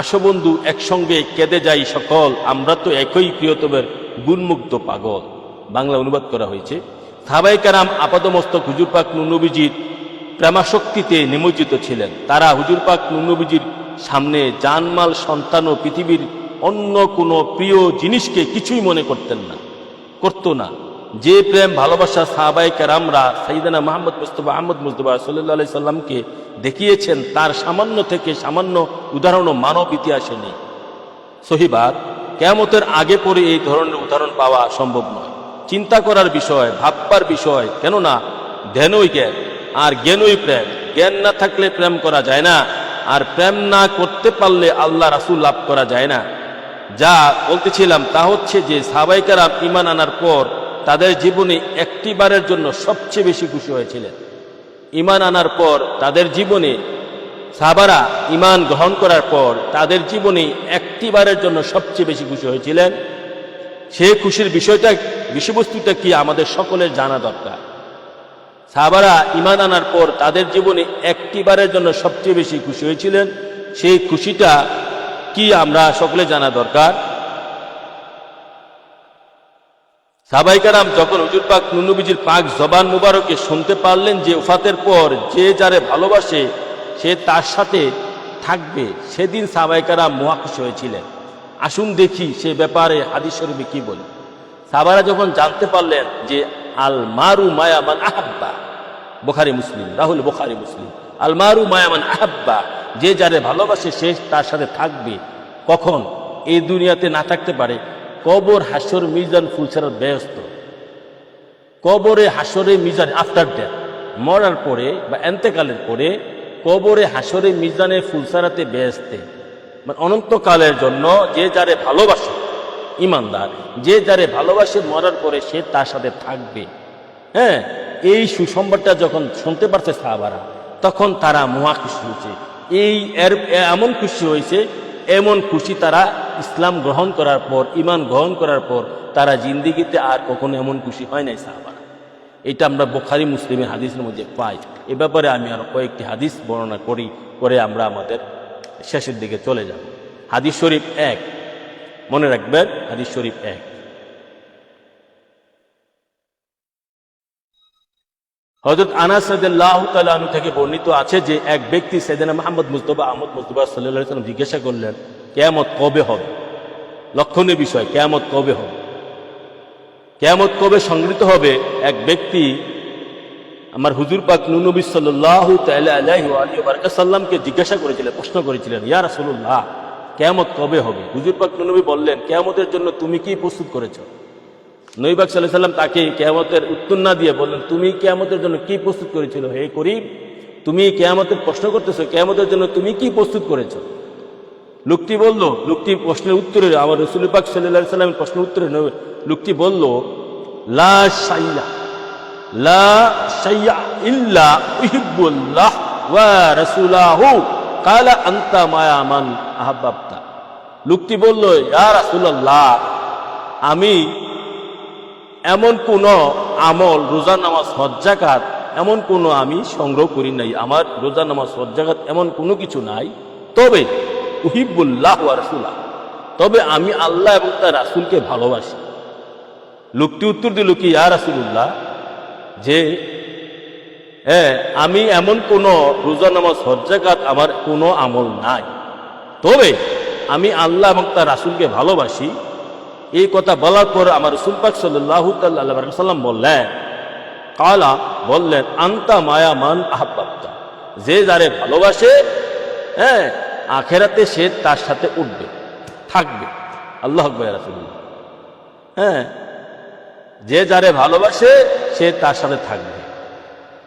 আসো বন্ধু একসঙ্গে কেঁদে যাই সকল, আমরা তো একই প্রিয়তমের গুণমুগ্ধ পাগল। বাংলা অনুবাদ করা হয়েছে, সাহাবায়ে কেরাম আপাদমস্তক হুজুর পাক নূর নবীজির প্রেমাসক্তিতে নিমজ্জিত ছিলেন। তারা হুজুর পাক নূর নবীজির সামনে জানমাল, সন্তান ও পৃথিবীর অন্য কোনো প্রিয় জিনিসকে কিছুই মনে করতো না। যে প্রেম ভালোবাসা সাহাবায়ে কেরামরা সাইয়েদনা মুহাম্মদ মুস্তাফা আহমদ মুজতবা সাল্লাল্লাহু আলাইহি সাল্লামকে দেখিয়েছেন, তার সামান্য থেকে সামান্য উদাহরণও মানব ইতিহাসে নেই। সহিবাদ, কিয়ামতের আগে পরে এই ধরনের উদাহরণ পাওয়া সম্ভব নয়। চিন্তা করার বিষয়, ভাববার বিষয়, কেননা ধ্যানই জ্ঞান আর জ্ঞানই প্রেম। জ্ঞান না থাকলে প্রেম করা যায় না, আর প্রেম না করতে পারলে আল্লাহ রাসূল লাভ করা যায় না। যা বলতেছিলাম তা হচ্ছে যে সাহাবায়ে কেরাম ঈমান আনার পর তাদের জীবনে একটিবারের জন্য সবচেয়ে বেশি খুশি হয়েছিলেন। ঈমান আনার পর তাদের জীবনে, সাহাবারা ঈমান গ্রহণ করার পর তাদের জীবনে একটিবারের জন্য সবচেয়ে বেশি খুশি হয়েছিলেন। সেই খুশির বিষয়বস্তুটা কি আমাদের সকলের জানা দরকার। সাহাবারা ঈমান আনার পর তাদের জীবনে একটিবারের জন্য সবচেয়ে বেশি খুশি হয়েছিলেন, সেই খুশিটা কি আমরা সকলে জানা দরকার। সাহাবায়ে কেরাম যখন হুজুর পাক নূর নবীজির পাক জবান মুবারকে শুনতে পারলেন যে ওফাতের পর যে যারে ভালোবাসে সে তার সাথে থাকবে, সেদিন সাহাবায়ে কেরাম মহা খুশি হয়েছিলেন। আসুন দেখি সে ব্যাপারে হাদিস শরীফে কি বলে। সাহাবারা যখন জানতে পারলেন যে আল মারু মায়া মান আহাব্বা, বুখারী মুসলিম, রাহুল বুখারী মুসলিম, আল মারু মায়া মান আহাব্বা, যে যারে ভালোবাসে সে তার সাথে থাকবে। কখন? এই দুনিয়াতে না থাকতে পারে, কবর, হাসর, মিজান, ফুলসিরাত ব্যস্ত। কবরে, হাসরে, মিজান আফটার ডেথ, মরার পরে বা এন্তেকালের পরে কবরে, হাসরে, মিজানে, ফুলসিরাতে ব্যস্ত, মানে অনন্তকালের জন্য যে যারে ভালোবাসে, ইমানদার যে যারে ভালোবাসে মরার পরে সে তার সাথে থাকবে। হ্যাঁ, এই সুসংবাদটা যখন শুনতে পারছে সাহাবারা, তখন তারা মহা খুশি হয়েছে। এমন খুশি হয়েছে, এমন খুশি তারা ইসলাম গ্রহণ করার পর, ঈমান গ্রহণ করার পর তারা জিন্দিগিতে আর কখনো এমন খুশি হয় নাই সাহাবারা। এটা আমরা বুখারী মুসলিমের হাদিসের মধ্যে পাই। এ ব্যাপারে আমি আর কয়েকটি হাদিস বর্ণনা করে আমরা আমাদের শেষের দিকে চলে যাব। হাদিস শরীফ 1, মনে রাখবেন, হাদিস শরীফ 1। হযরত আনাস রাদিয়াল্লাহু তাআলা আনহু থেকে বর্ণিত আছে যে এক ব্যক্তি সাইয়েদনা মুহাম্মদ মুস্তাফা আহমদ মুজতবা সাল্লাল্লাহু আলাইহি ওয়াসাল্লাম জিজ্ঞাসা করলেন, কিয়ামত কবে হবে? লক্ষণীয় বিষয়, কিয়ামত কবে হবে? কিয়ামত কবে সংঘটিত হবে? এক ব্যক্তি আমার হুজুর পাক নূর নবী সাল্লাল্লাহু তাআলা আলাইহি ওয়া আলিহি ওয়া সাল্লামকে জিজ্ঞাসা করেছিলেন, প্রশ্ন করেছিলেন, ইয়া রাসূলুল্লাহ, কিয়ামত কবে হবে? হুজুর পাক নূর নবী বললেন, কিয়ামতের জন্য তুমি কি প্রস্তুত করেছো? নবী পাক সাল্লাল্লাহু আলাইহি ওয়াসাল্লাম তাকে কিয়ামতের উত্তর না দিয়ে বললেন, তুমি কিয়ামতের জন্য কি প্রস্তুত করেছিল? হে করিম, তুমি কিয়ামতের প্রশ্ন করতেছো, কিয়ামতের জন্য তুমি কি প্রস্তুত করেছো? লোকটি বলল, লোকটি প্রশ্নের উত্তরে, আমার রাসূল পাক সাল্লাল্লাহু আলাইহি ওয়াসাল্লামের প্রশ্নের উত্তরে লোকটি বলল, লা শাইয়া ইল্লা উহিব্বুল্লাহ ওয়া রাসূলাহু ক্বালা আনতা মায়া মান আহাব্বাতা। লোকটি বলল, ইয়া রাসূলুল্লাহ, আমি এমন কোন আমল, রোজা, নামাজ, হজ, যাকাত, এমন কোন আমি সংগ্রহ করি নাই, আমার রোজা, নামাজ, হজ, যাকাত এমন কোনো কিছু নাই, তবে উহিব্বুল্লাহ ওয়া রাসূলাহ, তবে আমি আল্লাহ এবং তার রাসূলকে ভালোবাসি। লোকটি উত্তর দিল কি, ইয়া রাসূলুল্লাহ, যে আমি এমন কোন রোজা, নামাজ, হজ, যাকাত আমার কোনো আমল নাই, তবে আমি আল্লাহ এবং তার রাসূলকে ভালোবাসি। এই কথা বলার পর আমার রাসূল পাক সাল্লাল্লাহু তাআলা আলাইহি ওয়াসাল্লাম বললেন, আনতা মায়া মান আহাব্বাতা, যে যারে ভালোবাসে আখিরাতে সে তার সাথে উঠবে, থাকবে। আল্লাহু আকবার, ইয়া রাসূলুল্লাহ। যে যারে ভালোবাসে সে তার সাথে থাকবে।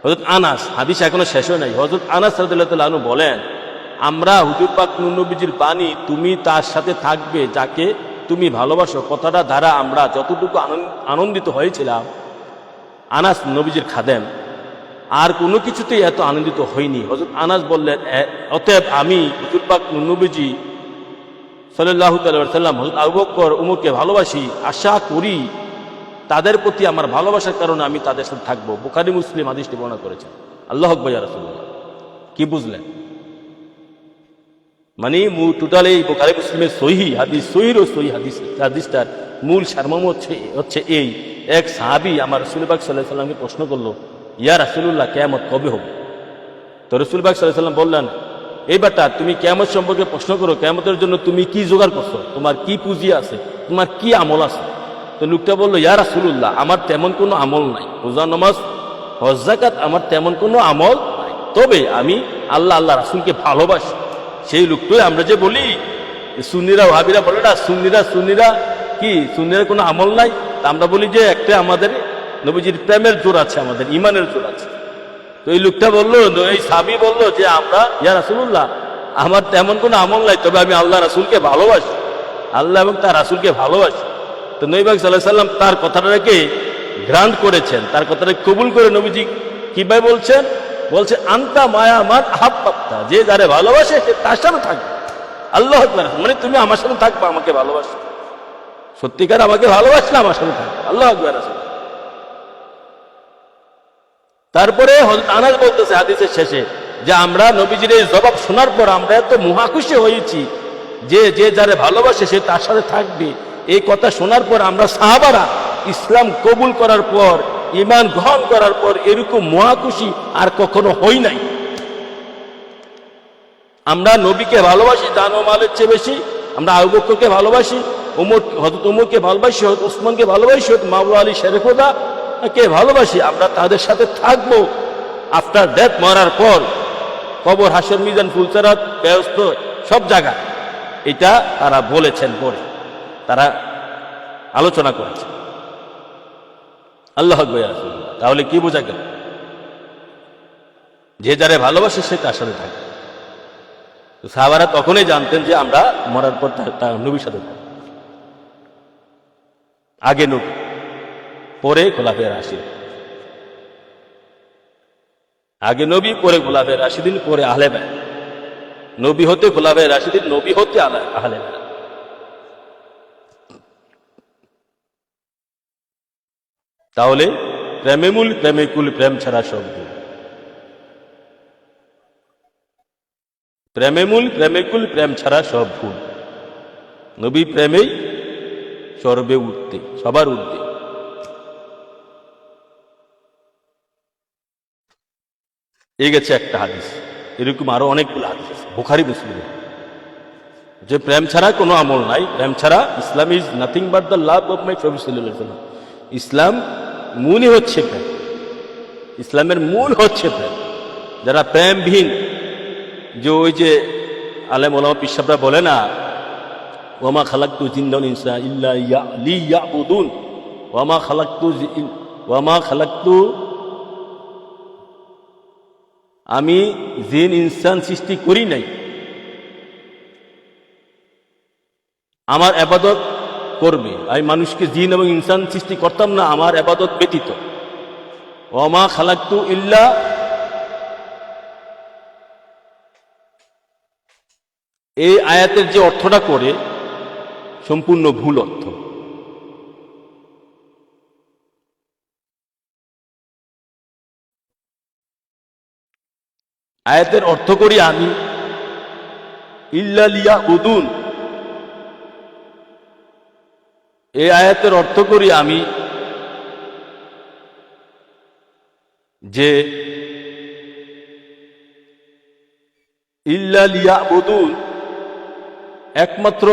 হযরত আনাস, হাদিস এখনো শেষ হয় নাই, হযরত আনাস রাদিয়াল্লাহু তাআলা আনহু বলেন, আমরা হুজুর পাক নূর নবীজির বাণী, তুমি তার সাথে থাকবে যাকে তুমি ভালোবাসো, কথাটা দ্বারা আমরা যতটুকু আনন্দিত হয়েছিলাম, আনাস নবীজির খাদেম, আর কোনো কিছুতেই এত আনন্দিত হয়নি। হযরত আনাস বললেন, অতএব আমি হুজুর পাক নূর নবীজি সাল্লাল্লাহু আলাইহি ওয়াসাল্লাম, হযরত আবু বকর, উমরকে ভালোবাসি, আশা করি তাদের প্রতি আমার ভালোবাসার কারণে আমি তাদের সাথে থাকবো। বুখারী মুসলিম হাদিসটি বর্ণনা করেছেন। আল্লাহু আকবার ইয়া রাসূলুল্লাহ। কি বুঝলেন? মানে টোটাল এই বুখারী মুসলিমের সহিহ হাদিস, হাদিসটার মূল সারমর্ম হচ্ছে এই, এক সাহাবী আমার রাসূল পাক সাল্লাল্লাহু আলাইহি ওয়াসাল্লামকে প্রশ্ন করলো, ইয়া রাসূলুল্লাহ, কিয়ামত কবে হবে? তো রাসূল পাক সাল্লাল্লাহু আলাইহি ওয়াসাল্লাম বললেন, এই বেটা, তুমি কিয়ামত সম্পর্কে প্রশ্ন করো, কিয়ামতের জন্য তুমি কি জোগাড় করছো, তোমার কি পুঁজি আছে, তোমার কি আমল আছে? তো লোকটা বললো, ইয়া রাসূলুল্লাহ, আমার তেমন কোনো আমল নাই, রোজা নামাজ হজ যাকাত আমার তেমন কোনো আমল নাই, তবে আমি আল্লাহ রাসূলকে ভালোবাসি। সেই লোকটাই আমরা যে বলি সুন্নিরা ওয়াহাবিরা বলে না, সুন্নিরা কোনো আমল নাই, তা আমরা বলি যে একটা আমাদের নবীজির প্রেমের জোর আছে, আমাদের ইমানের জোর আছে। তো এই লোকটা বললো, এই সাহাবী বললো যে আমরা, ইয়া রাসূলুল্লাহ, আমার তেমন কোনো আমল নাই, তবে আমি আল্লাহ রাসূলকে ভালোবাসি, আল্লাহ এবং তার রাসূলকে ভালোবাসি। তো নবী পাক সাল্লাল্লাহু আলাইহি ওয়াসাল্লাম তার কথাটাকে গ্রান্ট করেছেন, তার কথাটাকে কবুল করে নবীজি কিভাবে বলছে আন্তা মায়া মান আহাব্বাতা, যে যারে ভালোবাসে সে তার সাথে থাকবে। আল্লাহু আকবার, মানে তুমি আমার সাথে থাকবে, আমাকে ভালোবাসো, সত্যিকার আমাকে ভালোবাসলে আমার সাথে থাকবে। আল্লাহু আকবার। তারপরে হযরত আনাস বলতেছে হাদিসের শেষে যে আমরা নবীজির এই জবাব শোনার পর আমরা এত মহাখুশি হয়েছি যে যারে ভালোবাসে সে তার সাথে থাকবে। এই কথা শোনার পর আমরা সাহাবারা ইসলাম কবুল করার পর, ঈমান গ্রহণ করার পর এরকম মহাখুশি আর কখনো হই নাই। আমরা নবীকে ভালোবাসি জান ও মালের চেয়ে বেশি, আমরা আবু বকরকে ভালোবাসি, হযরত ওমরকে ভালোবাসি, হযরত ওসমানকে ভালোবাসি, হযরত মাওলা আলী শরীফুল্লাহ কে ভালোবাসি, আমরা তাদের সাথে থাকবো আফটার ডেথ, মরার পর, কবর, হাসর, মিজান, ফুলসেরাত, বেহেশত, সব জায়গা। এটা তারা বলেছেন, পরে তারা আলোচনা করেছে। আল্লাহু আকবার। তাহলে কি বোঝা গেল? যে যারে ভালোবাসে সে তার সাথে থাকে। তো সাহাবারা তখনই জানতেন যে আমরা মরার পর তার নবীর সাথে থাকব। আগে নবী, পরে খোলাফায়ে রাশিদিন। আগে নবী, পরে খোলাফায়ে রাশিদিন, পরে আহলে বাইত। নবী হতে খোলাফায়ে রাশিদিন, নবী হতে আহলে বাইত। তাহলে প্রেমে মূল, প্রেমে কুল, প্রেম ছাড়া সব ভুল। প্রেমে মূল, প্রেমে কুল, প্রেম ছাড়া সব ভুল। নবী প্রেমেই সর্বে উঠতে, সবার উঠতে। এই গেছে একটা হাদিস, এরকম আরো অনেকগুলো হাদিস আছে বুখারী মুসলিমে, যে প্রেম ছাড়া কোনো আমল নাই, প্রেম ছাড়া Islam is nothing but the love of my prophet সাল্লাল্লাহু আলাইহি ওয়াসাল্লাম। ইসলাম মূলই হচ্ছে প্রেম, ইসলামের মূল হচ্ছে প্রেম। যারা প্রেমহীন, যে ওই যে আলেম ওলামা পিসাবরা বলে না, ওয়ামা খালাকতু জিন্না ওয়াল ইনসা ইল্লা লিয়াবুদুন, ওয়ামা খালাকতু, আমি জিন ইনসান সৃষ্টি করি নাই আমার ইবাদত করবে। আমি মানুষকে জিন এবং ইনসান সৃষ্টি করতাম না আমার ইবাদত ব্যতীত। ওয়ামা খালাকতু ইল্লা, এই আয়াতের যে অর্থটা করে সম্পূর্ণ ভুল অর্থ। আয়াতের অর্থ করি আমি ইল্লা লিয়াবুদুন, এই আয়াতের অর্থ করি আমি যে ইল্লা লিয়াবুদুন, একমাত্র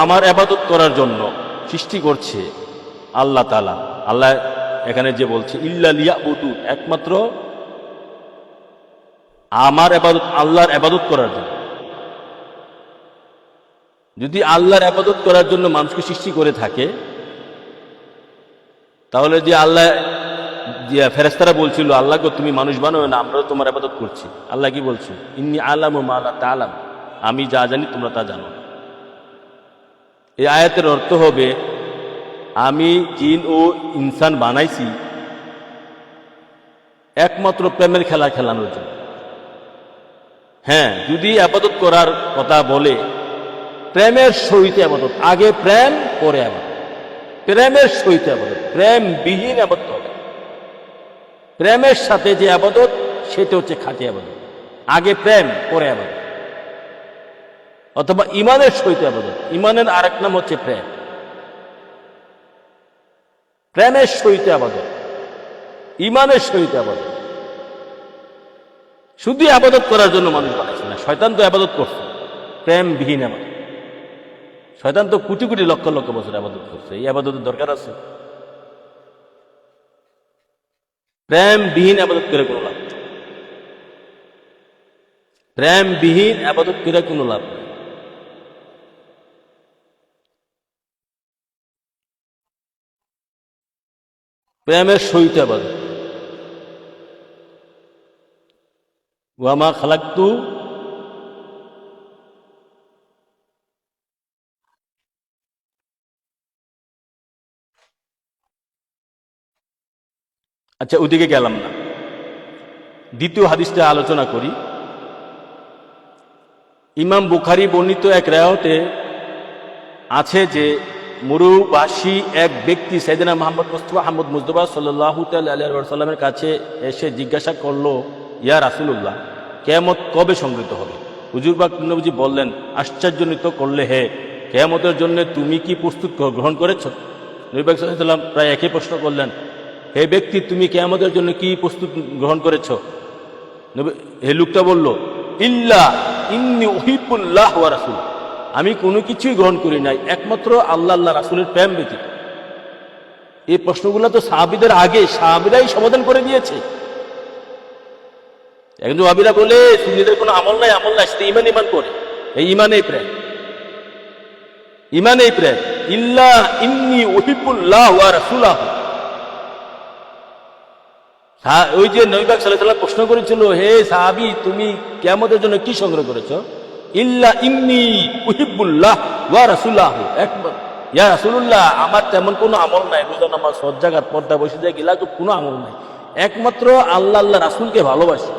আমার ইবাদত করার জন্য সৃষ্টি করছে আল্লাহ তাআলা। আল্লাহ এখানে যে বলছে ইল্লা লিয়াবুদুন, একমাত্র আমার ইবাদত, আল্লাহর ইবাদত করার জন্য। যদি আল্লাহর ইবাদত করার জন্য মানুষকে সৃষ্টি করে থাকে, তাহলে যে আল্লাহ, ফেরেশতারা বলছিল আল্লাহকে তুমি মানুষ বানাও না, আমরা তোমার ইবাদত করছি। আল্লাহ কি বলছে? ইন্নী আলামু মা লা তা'লাম, আমি যা জানি তোমরা তা জানো না। এই আয়াতের অর্থ হবে আমি জিন ও ইনসান বানাইছি একমাত্র প্রেমের খেলা খেলানোর জন্য। হ্যাঁ, যদি আবাদত করার কথা বলে প্রেমের সহিত আবাদত, আগে প্রেম পরে আবাদত, প্রেমের সহিত আবাদত, প্রেমবিহীন আবাদত হবে। প্রেমের সাথে যে আবাদত সেটা হচ্ছে খাঁটি আবাদত, আগে প্রেম পরে আবাদত। অথবা ইমানের সহিত আবাদত, ইমানের আরেক নাম হচ্ছে প্রেম। প্রেমের সহিত আবাদত, ইমানের সহিত আবাদত। শুধু আবাদত করার জন্য মানুষ বানাইছে না, শয়তান তো আবাদত করছে প্রেমবিহীন আবাদত। শয়তান তো কোটি কোটি লক্ষ লক্ষ বছর আবাদত করছে, এই আবাদতের দরকার আছে? প্রেমবিহীন আবাদত করে কোনো লাভ নেই, প্রেমবিহীন আবাদত করে কোনো লাভ নেই। প্রেমের সহিত আবাদত। ওয়ামা খালাকতু আচ্ছা, ওদিকে গেলাম না, দ্বিতীয় হাদিসটা আলোচনা করি। ইমাম বুখারী বর্ণিত এক রিওয়ায়াতে আছে যে মরুবাসী এক ব্যক্তি সাইয়েদনা মুহাম্মদ মুস্তাফা সাল্লাল্লাহু তাআলা আলাইহি ওয়াসাল্লামের কাছে এসে জিজ্ঞাসা করলো, ইয়া রাসূলুল্লাহ, কিয়ামত কবে সংঘটিত হবে? হুজুর পাক নবীজি বললেন, আশ্চর্যান্বিত করলে হে, কিয়ামতের জন্য তুমি কি প্রস্তুত গ্রহণ করেছ? নবী পাক সাল্লাল্লাহু আলাইহি ওয়াসাল্লাম প্রায় একই প্রশ্ন করলেন, হে ব্যক্তি, তুমি কিয়ামতের জন্য কি প্রস্তুত গ্রহণ করেছ? হে লোকটা বলল, ইল্লা ইন্নী উহিব্বুল্লাহ ওয়া রাসূল, আমি কোনো কিছুই গ্রহণ করি নাই একমাত্র আল্লাহ আল্লাহ রাসূলের প্রেম ব্যতীত। এই প্রশ্নগুলো তো সাহাবীদের আগে সাহাবীরাই সমাধান করে দিয়েছে। এখন ওয়াহাবীরা বলে সুন্নিদের কোনো আমল নাই, আমল নাই, সেটা ইমান ইমান করে। এই ইমানেই প্রেম, ইমানেই প্রেম। ইল্লা ইন্নী উহিব্বুল্লাহ ওয়া রাসূলাহু। ওই যে নবী পাক সাল্লাল্লাহু আলাইহি ওয়াসাল্লাম প্রশ্ন করেছিল, হে সাহাবী, তুমি কিয়ামতের জন্য কি সংগ্রহ করেছো? ইল্লা ইন্নী উহিব্বুল্লাহ ওয়া রাসূলাহু। একবার ইয়া রাসূলুল্লাহ, আমার তেমন কোনো আমল নাই, রোজা নামাজ, হজ যাকাত, পর্দা বসে যায় গিলা তো কোনো আমল নাই, একমাত্র আল্লাহ আল্লাহ রাসূলকে ভালোবাসি।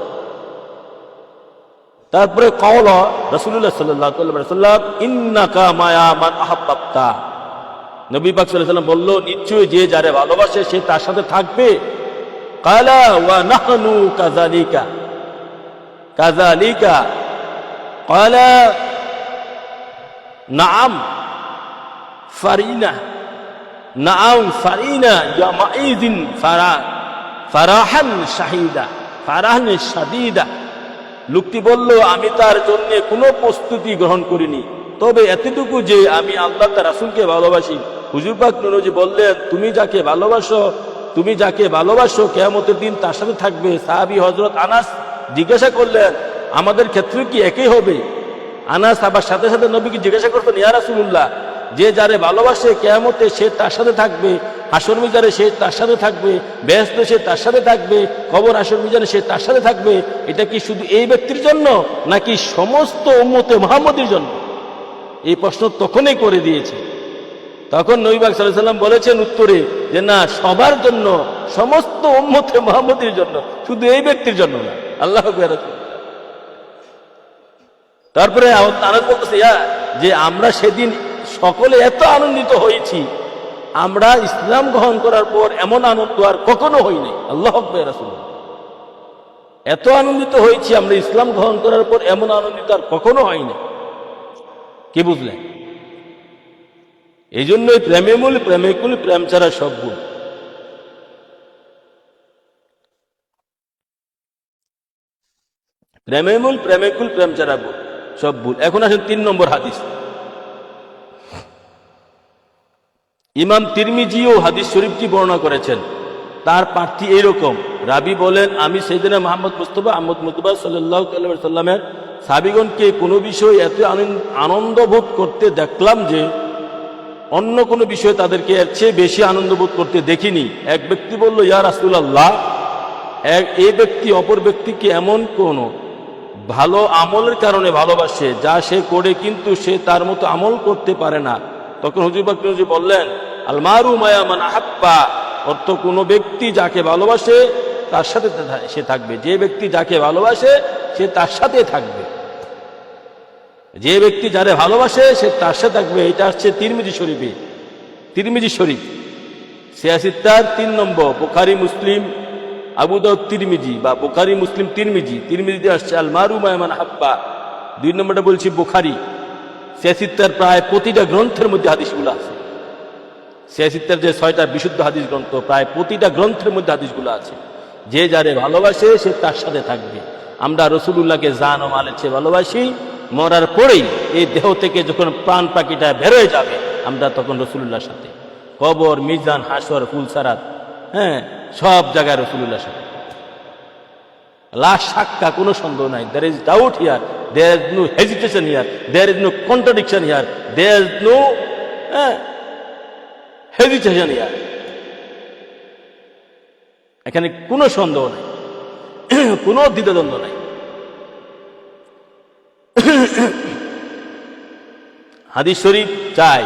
তারপরে কওল রাসূলুল্লাহ সাল্লাল্লাহু আলাইহি ওয়াসাল্লাম, ইন্নাকা মায়া মান আহাব্বাতা। নবী পাক সাল্লাল্লাহু আলাইহি ওয়াসাল্লাম বলল, নিশ্চয়ই যে যারে ভালোবাসে সে তার সাথে থাকবে। কালা ওয়া নাহনু কাযালিকা কাযালিকা। ক্বালা নাআম ফারিনা, নাআম ফারিনা ইয়ামাইযিন ফারাহান শাহিদা ফারাহান শাদীদা। লোকটি বলল, আমি তার জন্য কোনো প্রস্তুতি গ্রহণ করিনি, তবে এতটুকু যে আমি আল্লাহ তার রাসূলকে ভালোবাসি। হুজুর পাক নবী বললেন, তুমি যাকে ভালোবাসো কিয়ামতের দিন তার সাথে থাকবে। সাহাবী হযরত আনাস জিজ্ঞাসা করলেন, আমাদের ক্ষেত্রে কি একই হবে? আনাস আবার সাথে সাথে নবীকে জিজ্ঞাসা করতেন, ইয়া রাসূলুল্লাহ, যে যারে ভালোবাসে কিয়ামতে সে তার সাথে থাকবে, হাসর মিজানে সে তার সাথে থাকবে, বেহেশতে সে তার সাথে থাকবে, কবর হাসর মিজানে সে তার সাথে থাকবে, এটা কি শুধু এই ব্যক্তির জন্য নাকি সমস্ত উম্মতে মুহাম্মদের জন্য? এই প্রশ্ন তখনই করে দিয়েছে। তখন নবী পাক সাল্লাল্লাহু আলাইহি ওয়াসাল্লাম বলেছেন উত্তরে যে না, সবার জন্য, সমস্ত উম্মতে মুহাম্মদের জন্য, শুধু এই ব্যক্তির জন্য না। আল্লাহু আকবার। তারপরে আনাস বলতেছে, যে আমরা সেদিন সকলে এত আনন্দিত হয়েছি, আমরা ইসলাম গ্রহণ করার পর এমন আনন্দ আর কখনো হয়নি। আল্লাহু আকবার। রাসূলুল্লাহ, এত আনন্দিত হয়েছি আমরা ইসলাম গ্রহণ করার পর, এমন আনন্দিত আর কখনো হয়নি। কি বুঝলেন? এই জন্যই প্রেমে মূল, প্রেমে কুল, প্রেম ছাড়া সব ভুল। প্রেমে মূল, প্রেমে কুল, প্রেম ছাড়া ভুল, সব ভুল। এখন আসেন 3 নম্বর হাদিস। ইমাম তিরমিজিও হাদিস শরীফটি বর্ণনা করেছেন। তার পাঠটি এইরকম, রাবি বলেন, আমি সাইয়েদনা মুহাম্মদ মুস্তাফা সাল্লাল্লাহু আলাইহি ওয়াসাল্লামের সাহাবীগণকে কোনো বিষয় এত আনন্দ বোধ করতে দেখলাম যে অন্য কোনো বিষয়ে তাদেরকে এর চেয়ে বেশি আনন্দ বোধ করতে দেখিনি। এক ব্যক্তি বলল, ইয়া রাসূলুল্লাহ, এই ব্যক্তি অপর ব্যক্তিকে এমন কোন ভালো আমলের কারণে ভালোবাসে, যা সে করে কিন্তু সে তার মতো আমল করতে পারে না, তখন হুজুর পাক নবী বললেন আল মারু মায়া মান আহাব্বা, অর্থ কোনো ব্যক্তি যাকে ভালোবাসে তার সাথে সে থাকবে। যে ব্যক্তি যাকে ভালোবাসে সে তার সাথে থাকবে, যে ব্যক্তি যারে ভালোবাসে সে তার সাথে থাকবে। এটা হচ্ছে তিরমিজি শরীফে, তিরমিজি শরীফ 86 3 নম্বর, বুখারী মুসলিম আবু দাউদ তিরমিজি বা বুখারী মুসলিম তিরমিজিতে আসছে আল মারু মায়া মান আহাব্বা। 2 নম্বরটা বলছি বুখারী 86 প্রায় প্রতিটা গ্রন্থের মধ্যে হাদিসগুলো আছে। 86 যে 6টা বিশুদ্ধ হাদিস গ্রন্থ, প্রায় প্রতিটা গ্রন্থের মধ্যে হাদিসগুলো আছে। যে যারে ভালোবাসে সে তার সাথে থাকবে। আমরা রাসূলুল্লাহকে জান ও মালের চেয়ে ভালোবাসি। মরার পরেই এই দেহ থেকে যখন প্রাণ পাখিটা বেরোয় যাবে, আমরা তখন রাসূলুল্লাহর সাথে। কবর, মিজান, হাসর, ফুলসারাত, হ্যাঁ, সব জায়গায় রাসূলুল্লাহর সাথে। লাশ সাক্কা, কোনো সন্দেহ নাই। There is doubt here, there is no hesitation here, there is no contradiction here, there is no hesitation here. এখানে কোনো সন্দেহ নাই, কোনো দ্বিধাদ্বন্দ্ব নাই। হাদিস শরীফ চাই,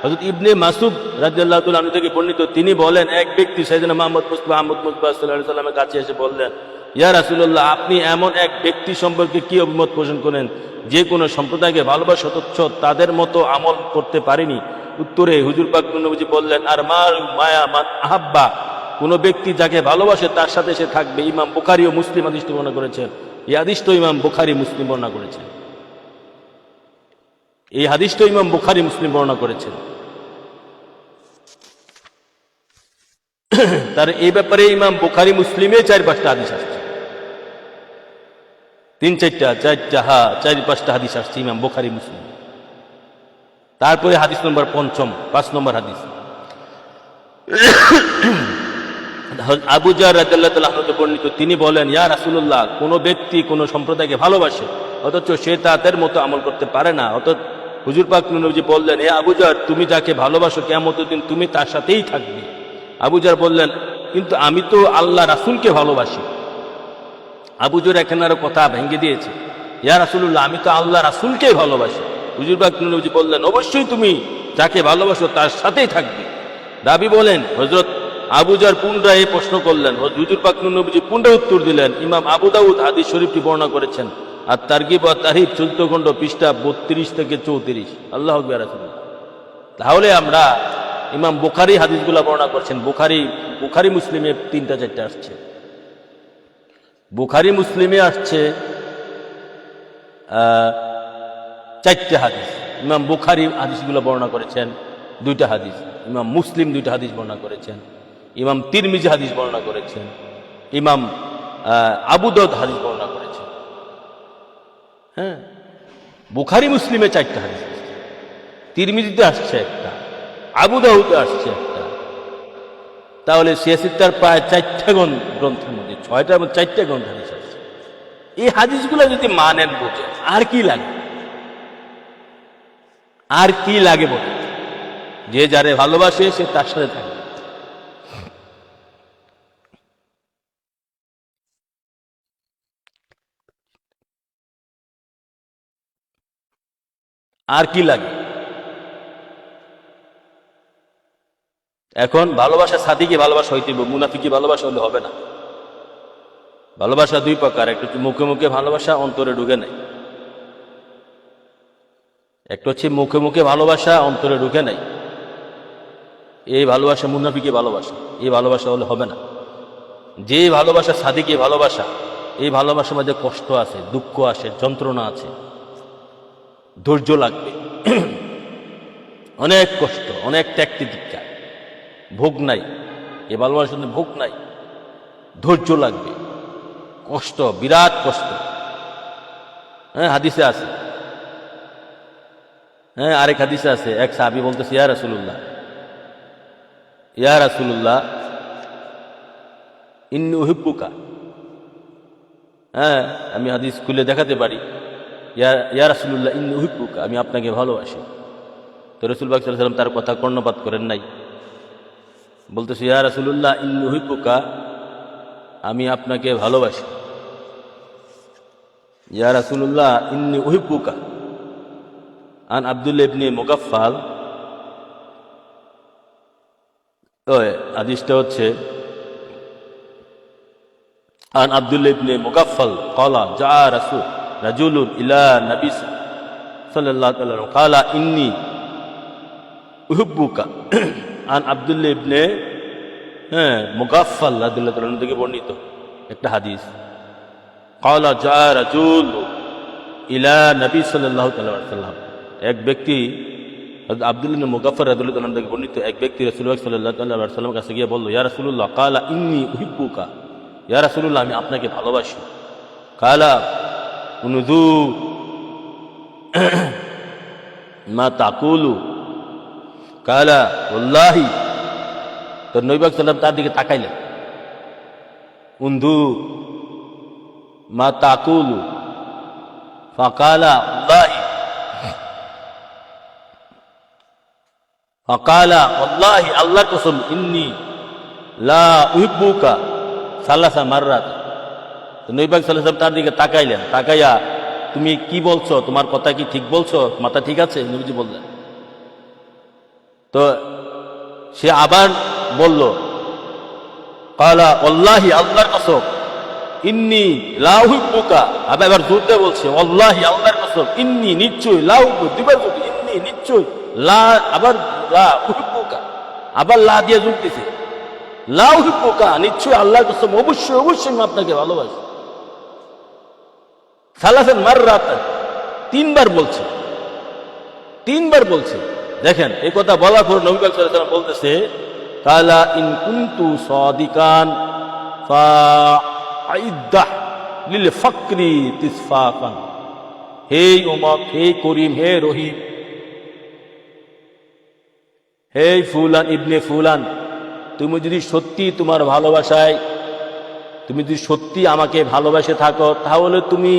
হযরত ইবনে মাসউদ রাদিয়াল্লাহু তাআলা আনহু থেকে বর্ণিত, তিনি বলেন এক ব্যক্তি সাইয়েদনা মুহাম্মদ মুস্তাফা সাল্লাল্লাহু আলাইহি ওয়াসাল্লামের কাছে এসে বললেন, ইয়া রাসূলুল্লাহ, আপনি এমন এক ব্যক্তি সম্পর্কে কি অভিমত পোষণ করেন যে কোনো সম্প্রদায়কে ভালোবাসা অথচ তাদের মতো আমল করতে পারেনি? উত্তরে হুজুর পাক নবীজি বললেন, আর মার মায়া মান আহাব্বা, কোনো ব্যক্তি যাকে ভালোবাসে তার সাথে সে থাকবে। ইমাম বুখারী ও মুসলিম হাদিসটি বর্ণনা করেছেন। এই হাদিসটি ইমাম বুখারী মুসলিম বর্ণনা করেছেন। এই হাদিসটি ইমাম বুখারী মুসলিম বর্ণনা করেছেন। তার এই ব্যাপারে ইমাম বুখারী মুসলিমে 4-5টা হাদিস আসছে, 3-4টা 4-5টা হাদিস আসছে ইমাম বুখারী মুসলিম। তারপরে হাদিস নম্বর 5 নম্বর হাদিস, আবু জার রাদিয়াল্লাহু তাআলা আনহু বর্ণিত, তিনি বলেন, ইয়া রাসূলুল্লাহ, কোন ব্যক্তি কোন সম্প্রদায়কে ভালোবাসে অথচ সে তাদের মতো আমল করতে পারে না। অথচ হুজুর পাক নবী বললেন, হে আবু জার, তুমি যাকে ভালোবাসো কিয়ামতের দিন তুমি তার সাথেই থাকবে। আবু জার বললেন, কিন্তু আমি তো আল্লাহ রাসূলকে ভালোবাসি। আবু জার এখানে আরো কথা ভেঙে দিয়েছে, ইয়া রাসূলুল্লাহ, আমি তো আল্লাহ রাসূলকে ভালোবাসি। হুজুর পাক নবী বললেন, অবশ্যই তুমি যাকে ভালোবাসো তার সাথেই থাকবে। রাবী বলেন, হযরত আবু জার পুনরায় প্রশ্ন করলেন, হুজুর পাক নবী পুনরায় উত্তর দিলেন। ইমাম আবু দাউদ হাদিস শরীফটি বর্ণনা করেছেন আর তারগিব ওয়া তারহিব 14 খণ্ড পৃষ্ঠা 32 থেকে 34। আল্লাহু আকবার। তাহলে আমরা ইমাম বুখারী হাদিসগুলো বর্ণনা করছেন। বুখারী মুসলিমে 3-4টা আসছে। বুখারী মুসলিমে আসছে 4টা হাদিস। ইমাম বুখারী হাদিসগুলো বর্ণনা করেছেন 2টা হাদিস, ইমাম মুসলিম 2টা হাদিস বর্ণনা করেছেন, ইমাম তিরমিজি হাদিস বর্ণনা করেছেন, ইমাম আবু দাউদ হাদিস বর্ণনা করেছেন। হ্যাঁ, বুখারী মুসলিমে 4টা হাদিস আসছে, তিরমিজিতে আসছে 1টা, আবু দাউদে আসছে 1টা। তাহলে 86টার প্রায় 4টা গ্রন্থের মধ্যে 6টার মধ্যে 4টা গ্রন্থ হাদিস আসছে। এই হাদিসগুলো যদি মানেন, বোঝেন, আর কি লাগে? আর কি লাগে বলে? যে যারে ভালোবাসে সে তার সাথে থাকে। আর কি লাগে? এখন ভালোবাসা সাদিকে ভালোবাসা হইতে হবে, মুনাফিকি ভালোবাসা হলে হবে না। ভালোবাসা 2 প্রকার, একটা হচ্ছে মুখে মুখে ভালোবাসা, অন্তরে ঢুকে নাই। একটা হচ্ছে মুখে মুখে ভালোবাসা, অন্তরে ঢুকে নাই। এই ভালোবাসা মুনাফিকি ভালোবাসা, এই ভালোবাসা হলে হবে না। যে ভালোবাসা সাদিকে ভালোবাসা, এই ভালোবাসার মধ্যে কষ্ট আছে, দুঃখ আছে, যন্ত্রণা আছে, ধৈর্য লাগবে, অনেক কষ্ট, অনেক ত্যাগ-তিতিক্ষা, ভোগ নাই। এই ভালোবাসার মধ্যে ভোগ নাই, ধৈর্য লাগবে, কষ্ট, বিরাট কষ্ট। হ্যাঁ, হাদিসে আছে। হ্যাঁ, আরেক হাদিসে আছে, এক সাহাবী বলতেছে, ইয়া রাসূলুল্লাহ, ইন্নী উহিব্বুকা। হ্যাঁ, আমি হাদিস খুলে দেখাতে পারি। ইয়া রাসূলুল্লাহ, ইন্নী উহিব্বুকা, আমি আপনাকে ভালোবাসি। তো রাসূল পাক সাল্লাল্লাহু আলাইহি ওয়াসাল্লাম তার কথা কর্ণপাত করেন নাই। বলতেছে, ইয়া রাসূলুল্লাহ, ইন্নী উহিব্বুকা, আমি আপনাকে ভালোবাসি। ইয়া রাসূলুল্লাহ ইন্নী উহিব্বুকা আন আব্দুল্লাহ ইবনে মুগাফফাল। ওই হাদিসটা হচ্ছে আন আব্দুল্লাহ ইবনে মুগাফফাল ক্বালা জাআ রাজুলুন ইলা নবী সাল্লাল্লাহু আলাইহি ওয়াসাল্লাম ক্বালা ইন্নী উহিব্বুকা আন আব্দুল্লাহ ইবনে মুগাফফাল রাদিয়াল্লাহু তাআলা থেকে বর্ণিত একটা হাদিস। ক্বালা জাআ রাজুলুন ইলা নবী সাল্লাল্লাহু আলাইহি ওয়াসাল্লাম, এক ব্যক্তি আব্দুল্লাহ ইবনে মুগাফফাল রাদিয়াল্লাহু তাআলা থেকে বর্ণিত এক ব্যক্তি রাসূলুল্লাহ সাল্লাল্লাহু আলাইহি ওয়াসাল্লামের কাছে গিয়ে বলল, ইয়া রাসূলুল্লাহ ক্বালা ইন্নী উহিব্বুকা, ইয়া রাসূলুল্লাহ আমি আপনাকে ভালোবাসি। ক্বালা উনজু মা তাকুলু, ক্বালা ওয়াল্লাহি, তো নবী পাক সাল্লাল্লাহু আলাইহি ওয়াসাল্লাম তার দিকে তাকাইলেন, উনজু মা তাকুলু ফাকালা ওয়াল্লাহি, ফাকালা ওয়াল্লাহি আল্লাহর কসম, ইন্নী লা উহিব্বুকা সালাসা মাররাত। তো নবী পাক সাল্লাল্লাহু আলাইহি ওয়াসাল্লাম তার দিকে তাকাইলেন, তাকাইয়া তুমি কি বলছো, তোমার কথা কি ঠিক বলছো, মাথা ঠিক আছে? নবীজি বললেন। তো সে আবার বলল, ক্বালা ওয়াল্লাহি আল্লাহর কসম, ইন্নী লা উহিব্বুকা, আবার জোর দিয়ে বলছে ওয়াল্লাহি আল্লাহর কসম, ইন্নী নিশ্চয়, লা উহিব্বুকা দুইবার বলছে, ইন্নী নিশ্চয়, লা আবার লা উহিব্বুকা, আবার লা দিয়ে জোর দিছে, লা উহিব্বুকা নিশ্চয় আল্লাহর কসম, অবশ্যই অবশ্যই আমি আপনাকে ভালোবাসি। সালাসান মাররাতান, তিনবার বলছে, তিনবার বলছে। দেখেন এই কথা বলার পর নবী পাক সাল্লাল্লাহু আলাইহি ওয়াসাল্লাম বলতেছে, কালা ইন কুনতু সাদিকান ফাআইদ্দাহ লিল ফাকরি তিসফাকান, হে উম্মত, হে করিম, হে রহিম, হে ফুলান ইবনে ফুলান, তুমি যদি সত্যি তোমার ভালোবাসায়, তুমি যদি সত্যি আমাকে ভালোবাসে থাকো, তাহলে তুমি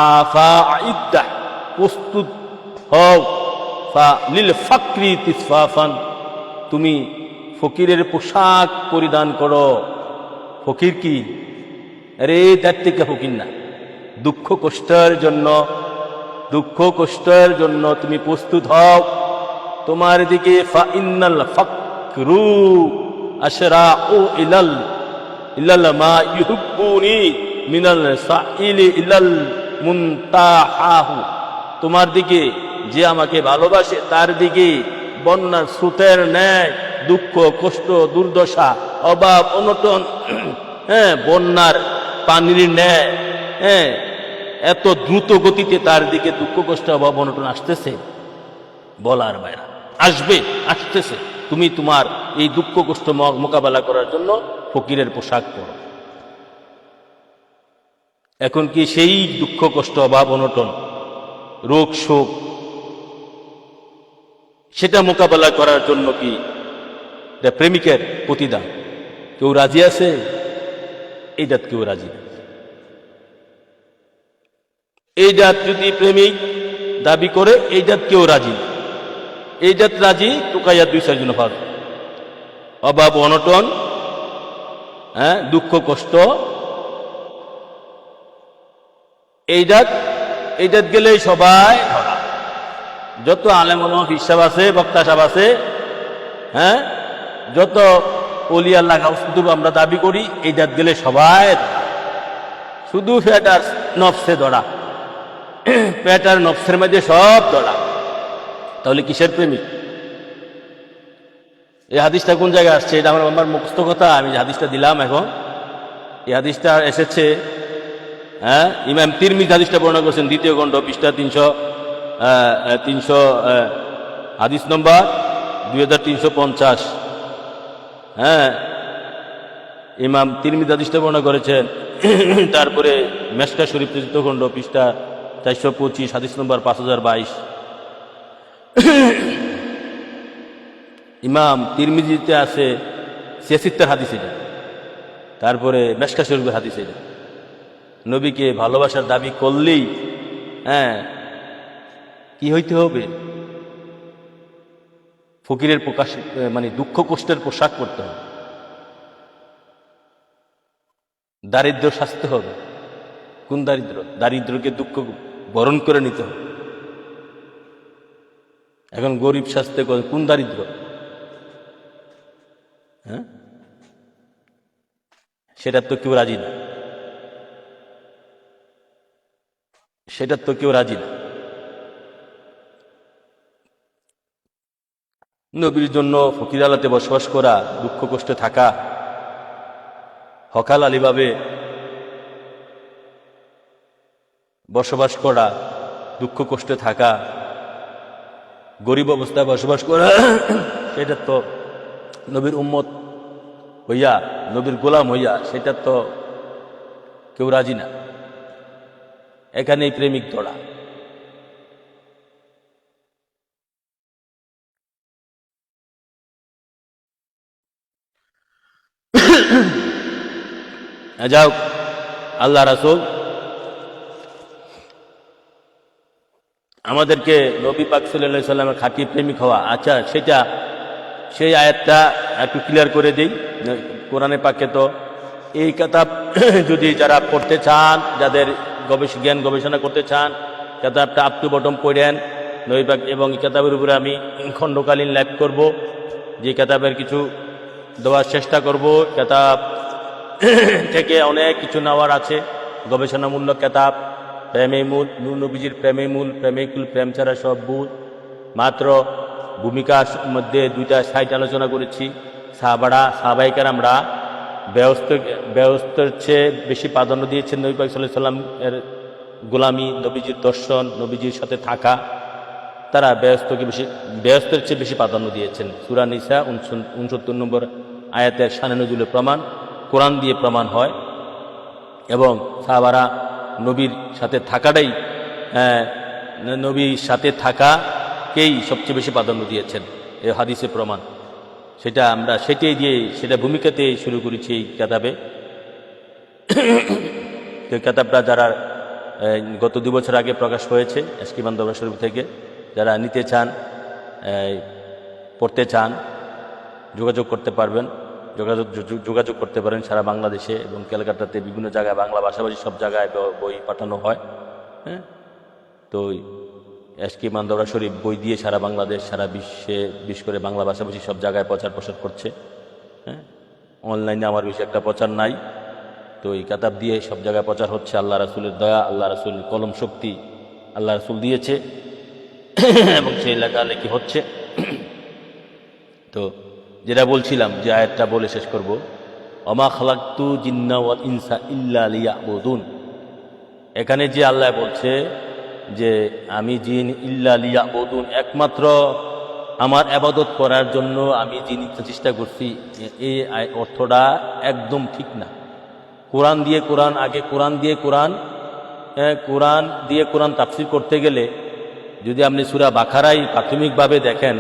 ফাআইদ্দাহ প্রস্তুত হও, লিল ফাকরি তিসফাফান, তুমি ফকিরের পোশাক পরিধান করো। ফকির কি? আরে তার থেকে ফকির না, দুঃখ কষ্টের জন্য, দুঃখ কষ্টের জন্য তুমি প্রস্তুত হও। তোমার দিকে ফাইন্নাল ফাকরু আশরাউ ইলাল মা ইউহিব্বুনি মিনাল সাইলি ইলাল মুনতাহাহু, তোমার দিকে যে আমাকে ভালোবাসে তার দিকে বন্যার স্রোতের ন্যায় দুঃখ কষ্ট দুর্দশা অভাব অনটন, বন্যার পানির ন্যায় এত দ্রুত গতিতে তার দিকে দুঃখ কষ্ট অভাব অনটন আসতেছে, বলার বাইরে আসবে, আসতেছে। তুমি তোমার এই দুঃখ কষ্ট মোকাবেলা করার জন্য ফকিরের পোশাক পরো। এখন কি সেই দুঃখ কষ্ট অভাব অনটন রোগ শোক সেটা মোকাবেলা করার জন্য কি প্রেমিকের প্রতিদান কেউ রাজি আছে? এই জাত কেউ রাজি নেই। এই জাত যদি প্রেমিক দাবি করে, এই জাত কেউ রাজি নেই। এই জাত রাজি টুকাইয়া দুই চারজন পার, অভাব অনটন, দুঃখ কষ্ট, এই জাত গেলেই সবাই ধরা। যত আলেম ওলামা হিসাব আছে, বক্তা সাহেব আছে, যত ওলি আল্লাহ শুধু আমরা দাবি করি, এই জাত গেলে সবাই শুধু পেটার নফসে ধরা, পেটার নফসের মধ্যে সব ধরা। তাহলে কিসের প্রেমিক? এই হাদিসটা কোন জায়গায় আসছে? এটা আমার মুখস্থ কথা, আমি যে হাদিসটা দিলাম এখন, এই হাদিসটা এসেছে ইমাম তিরমিজি হাদিসটা বর্ণনা করেছেন, দ্বিতীয় খণ্ড পৃষ্ঠা 300 হাদিস নম্বর 2350। ইমাম তিরমিজি হাদিসটা বর্ণনা করেছেন। তারপরে মেশকা শরীফ তৃতীয় খণ্ড পৃষ্ঠা 425 হাদিস নম্বর 5022। ইমাম তিরমিজিতে আছে 76 হাদিস এটা। তারপরে মেশকা শরীফের হাদিস এটা। নবীকে ভালোবাসার দাবি করলেই কি হইতে হবে? ফকিরের প্রকাশ, মানে দুঃখ কষ্টের পোশাক পরতে হবে, দারিদ্র সাজতে হবে, কোন দারিদ্র? দারিদ্রকে দুঃখ বরণ করে নিতে হবে। এখন গরিব শাস্তে কোন দারিদ্র? হ্যাঁ, সেটার তো কেউ রাজি না, সেটার তো কেউ রাজি না। নবীর জন্য ফকির আলাতে বসবাস করা, দুঃখ কষ্টে থাকা, হকাল আলীভাবে বসবাস করা, দুঃখ কষ্টে থাকা, গরিব অবস্থায় বসবাস করা, সেটা তো নবীর উম্মত হইয়া, নবীর গোলাম হইয়া, সেটা তো কেউ রাজি না। এখানেই প্রেমিক ধরা। যাও, আল্লাহ রাসূল আমাদেরকে নবী পাক সাল্লাল্লাহু আলাইহি সাল্লামের খাঁটি প্রেমিক হওয়া, আচ্ছা সেটা সেই আয়াতটা একটু ক্লিয়ার করে দেই। কোরআনে পাকে তো এই কিতাব যদি যারা পড়তে চান, যাদের জ্ঞান গবেষণা করতে চান, কিতাবটা আপ টু বটম পড়েন নবী পাক, এবং এই কিতাবের উপরে আমি খণ্ডকালীন লাইভ করব, যে কিতাবের কিছু দেওয়ার চেষ্টা করব। কিতাব থেকে অনেক কিছু নেওয়ার আছে, গবেষণামূলক কিতাব, প্রেমে মূল, নূর নবীজির প্রেমে মূল, প্রেমিকুল, প্রেম ছাড়া সব ভুল। মাত্র ভূমিকার মধ্যে 2টা সাইট আলোচনা করেছি। সাহাবায়ে কেরামরা ব্যস্তের চেয়ে বেশি প্রাধান্য দিয়েছেন নবী পাক সাল্লাল্লাহু আলাইহি সাল্লাম এর গোলামি, নবীজির দর্শন, নবীজির সাথে থাকা। তারা ব্যস্তের চেয়ে বেশি প্রাধান্য দিয়েছেন। সূরা নিসা 69 নম্বর আয়াতের শানে নজুলের প্রমাণ কোরআন দিয়ে প্রমাণ হয়। এবং সাহাবারা নবীর সাথে থাকাটাই, নবীর সাথে থাকাকেই সবচেয়ে বেশি প্রাধান্য দিয়েছেন, এই হাদিসে প্রমাণ। সেটা আমরা সেটাই দিয়ে, সেটা ভূমিকাতে শুরু করেছি এই কিতাবে। কিতাবটা যারা গত 2 বছর আগে প্রকাশ হয়েছে এসকিবান দরবার শরীফ থেকে, যারা নিতে চান, পড়তে চান, যোগাযোগ করতে পারবেন, যোগাযোগ করতে পারেন সারা বাংলাদেশে এবং ক্যালকাটাতে বিভিন্ন জায়গায়, বাংলা ভাষাভাষী সব জায়গায় বই পাঠানো হয়। হ্যাঁ, তো এসকিবান দরবার শরীফ বই দিয়ে সারা বাংলাদেশ, সারা বিশ্বে, বিশেষ করে বাংলা ভাষাভাষী সব জায়গায় প্রচার প্রসার করছে। হ্যাঁ, অনলাইনে আমার বেশি একটা প্রচার নাই, তো এই কিতাব দিয়ে সব জায়গায় প্রচার হচ্ছে। আল্লাহ রাসূলের দয়া, আল্লাহ রাসূল কলম শক্তি আল্লাহ রাসূল দিয়েছে এবং সেই লেখালেখি হচ্ছে। তো যেটা বলছিলাম, যে আয়াতটা বলে শেষ করব, ওমা খালাকতু জিন্না ওয়াল ইনসা ইল্লা লিয়াবুদুন। এখানে যে আল্লাহ বলছে যে আমি জিন ইল্লা লিয়াবুদুন, একমাত্র আমার ইবাদত করার জন্য আমি জিন চেষ্টা করছি, এই অর্থটা একদম ঠিক না। কোরআন দিয়ে কোরআন, আগে কোরআন দিয়ে কোরআন তাফসীর করতে গেলে যদি আপনি সূরা বাকারায় প্রাথমিকভাবে দেখেন,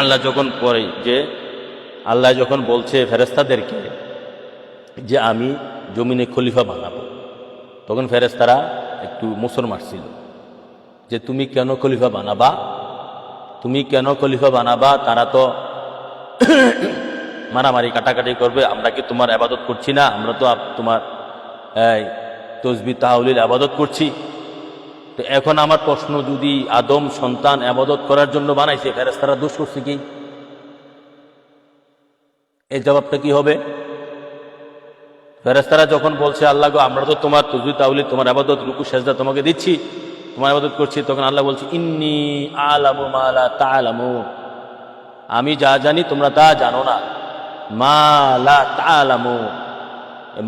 আল্লাহ যখন পড়ে, যে আল্লাহ যখন বলছে ফেরেশতাদেরকে যে আমি জমিনে খলিফা বানাবো, তখন ফেরেশতারা একটু মোচড় মারছিল যে তুমি কেন খলিফা বানাবা, তুমি কেন খলিফা বানাবা? তারা তো মারামারি কাটাকাটি করবে, আমরা কি তোমার ইবাদত করছি না? আমরা তো তোমার তসবিহ তাহলিল ইবাদত করছি। তো এখন আমার প্রশ্ন, যদি আদম সন্তান ইবাদত করার জন্য বানাইছে, ফেরেশতারা দোষ করছে কি? এই জবাবটা কি হবে? ফেরেশতারা যখন বলছে আল্লাহ গো, আমরা তো তোমার তসবিহ তাহলিল, তোমার ইবাদত, রুকু সেজদা তোমাকে দিচ্ছি, তোমার ইবাদত করছি, তখন আল্লাহ বলছে ইন্নী আ'লামু মা লা তা'লামুন, আমি যা জানি তোমরা তা জানো না। মা লা তা'লামুন,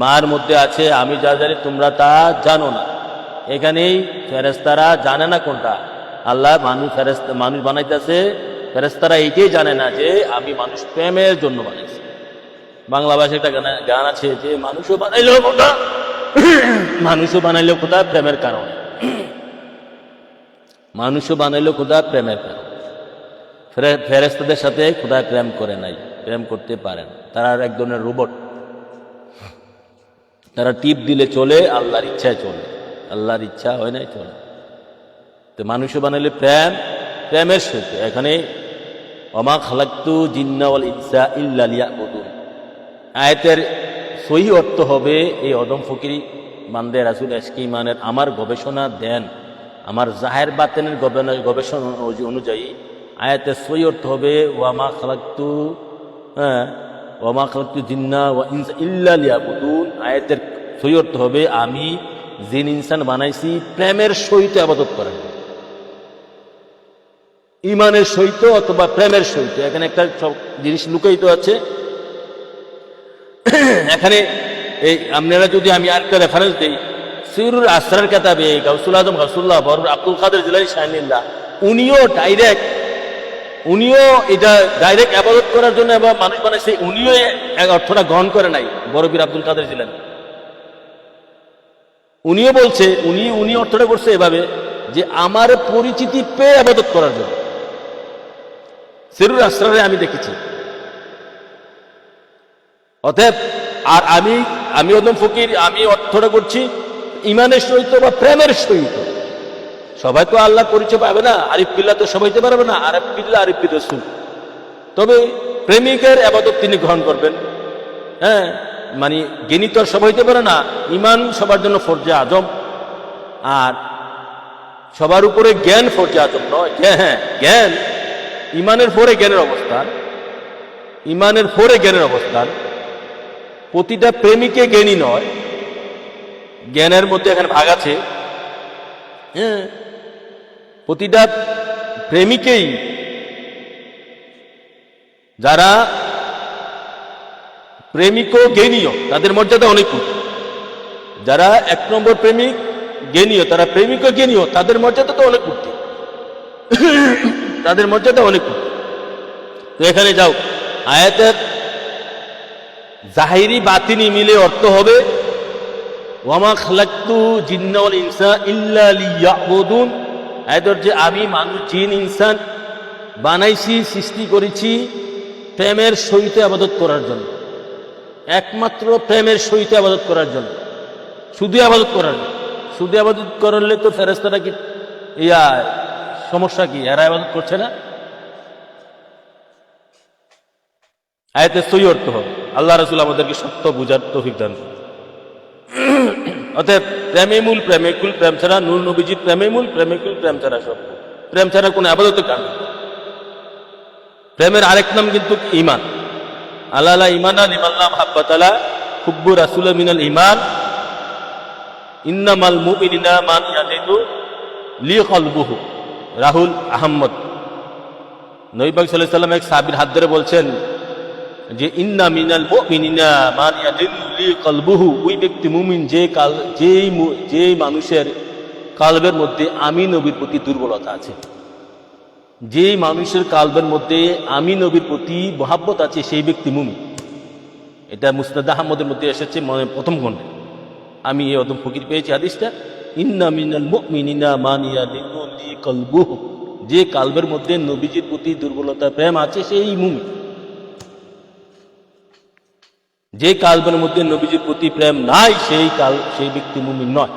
মার মধ্যে আছে আমি যা জানি তোমরা তা জানো না। এখানেই ফেরেশতারা জানে না কোনটা, আল্লাহ মানুষ বানাইতেছে, ফেরেশতারা এইটাই জানে না যে আমি মানুষ প্রেমের জন্য বানাইছি। বাংলা ভাষায় একটা গান আছে যে মানুষও বানাইলেও খোদা প্রেমের কারণে, মানুষও বানাইলেও খোদা প্রেমের কারণে। ফেরেশতাদের সাথে খোদা প্রেম করে নাই, প্রেম করতে পারেন। তারা এক ধরনের রোবট, তারা টিপ দিলে চলে, আল্লাহর ইচ্ছায় চলে, আল্লাহর ইচ্ছা হয় নাই চলে। তো মানুষও বানাইলে প্রেমের সাথে। এখানে ওমা খালাকতু জিন্না ওয়াল ইনসা ইল্লা লিয়াবুদুন, আয়াতের সহি অর্থ হবে এই অদম ফকিরি বান্দে রাসূল এশকে ইমানের আমার গবেষণা দেন, আমার জাহের বাতেনের গবেষণা অনুযায়ী আয়াতে সই অর্থ হবে ওয়ামা খালাকতু ওয়ামা খালাকতু জিন্না ওয়া ইনসা ইল্লা লিয়াবুদুন। আয়াতের সই অর্থ হবে আমি জিন ইনসান বানাইছি প্রেমের সহিত ইবাদত করার জন্য। ইমানের সহিত অথবা প্রেমের সহিত, এখানে একটা জিনিস লুকায়িত আছে। এখানে এই আপনারা যদি আমি আরেকটা রেফারেন্স দিই, সিরুল আসরার কিতাবে গাউসুল আজম গাউসুল্লাহ বড় আব্দুল কাদের জিলানী শাহিনুল্লাহ উনিও এটা ডাইরেক্ট ইবাদত করার জন্য এবং মানুষ বানাইছে, উনিও অর্থটা গ্রহণ করে নাই। বড় বীর আব্দুল কাদের জিলানী উনিও বলছে, উনি অর্থটা করছে এভাবে যে আমার পরিচিতি পেয়ে ইবাদত করার জন্য। সিরুল আসরারে আমি দেখেছি। অতএব আর আমি একদম ফকির, আমি অর্থটা করছি ইমানের সহিত বা প্রেমের সহিত। সবাই তো আল্লাহ পরিচয় পাবে না, আরিফ বিল্লাহ তো সবাই হতে পারবে না, আরিফ বিল্লাহ আরিফ বির রাসূল। তবে প্রেমিকের ইবাদত তিনি গ্রহণ করবেন। হ্যাঁ, মানে জ্ঞানী তো সবাই হতে পারে না, ইমান সবার জন্য ফরজে আজম, আর সবার উপরে জ্ঞান ফরজে আজম নয়। হ্যাঁ, জ্ঞান ইমানের পরে জ্ঞানের অবস্থান, ইমানের পরে জ্ঞানের অবস্থান। প্রতিটা প্রেমিকে জ্ঞানী নয়, জ্ঞানের মধ্যে এখানে ভাগ আছে। হ্যাঁ, প্রতিটা প্রেমিকেই, যারা প্রেমিক ও জ্ঞানীয় তাদের মর্যাদা অনেক উঁচু। যারা এক নম্বর প্রেমিক জ্ঞানীয়, তারা প্রেমিক ও জ্ঞানীয়, তাদের মর্যাদা তো অনেক উঁচু, তাদের মর্যাদা অনেক উঁচু। তো এখানে যাও, আয়াতের জাহিরি বাতিনি মিলে অর্থ হবে ওয়ামা খালাকতু জিন্না ওয়াল ইনসা ইল্লা লিয়াবুদুন। আয়াতের যে আমি মানুষ জিন ইনসান বানাইছি, সৃষ্টি করেছি প্রেমের সহিত ইবাদত করার জন্য, একমাত্র প্রেমের সহিত ইবাদত করার জন্য, শুধু ইবাদত করার জন্য। শুধু ইবাদত করলে তো ফেরেশতারা কি সমস্যা কি, এরা ইবাদত করছে না? আয়াতের সহি অর্থ হবে। আল্লাহ রাসূল আমাদেরকে সত্য বুঝার তৌফিক দান করুন। অতএব প্রেমে মূল, প্রেমিকুল প্রেম ছাড়া, নূর নবীজির প্রেমে মূল, প্রেমিকুল প্রেম ছাড়া সব। প্রেম ছাড়া কোনো ইবাদতের কাজ নেই। প্রেমের আরেক নাম কিন্তু ঈমান। আলা ঈমানা লিমান লা মাহাব্বাতা লা হুব্বু রাসূল মিনাল ঈমান ইন্নামাল মুমিনুনা মান ইয়াজিদু লি কলবুহু। রাহুল আহমদ। নবী পাক সাল্লাল্লাহু আলাইহি ওয়াসাল্লাম এক সাহাবীর হাত ধরে বলছেন যে ইন্না মিনাল মুমিনিনা মান ইয়াজিদু লি কলবুহু। ওই ব্যক্তি মুমিন যে মানুষের কালবের মধ্যে আমি নবীর প্রতি দুর্বলতা আছে, যে মানুষের কালবের মধ্যে আমি নবীর প্রতি মহাব্বত আছে, সেই ব্যক্তি মুমিন। এটা মুসনাদ আহমদের মধ্যে এসেছে প্রথম খণ্ডে। আমি এই অদম ফকির পেয়েছি হাদিসটা, ইন্না মিনাল মুমিনিনা মান ইয়াজিদু লি কলবুহু। যে কালবের মধ্যে নবীজির প্রতি দুর্বলতা প্রেম আছে সেই মুমিন। যে কালবের মধ্যে নবীজির প্রতি প্রেম নাই সেই ব্যক্তি মুমিন নয়।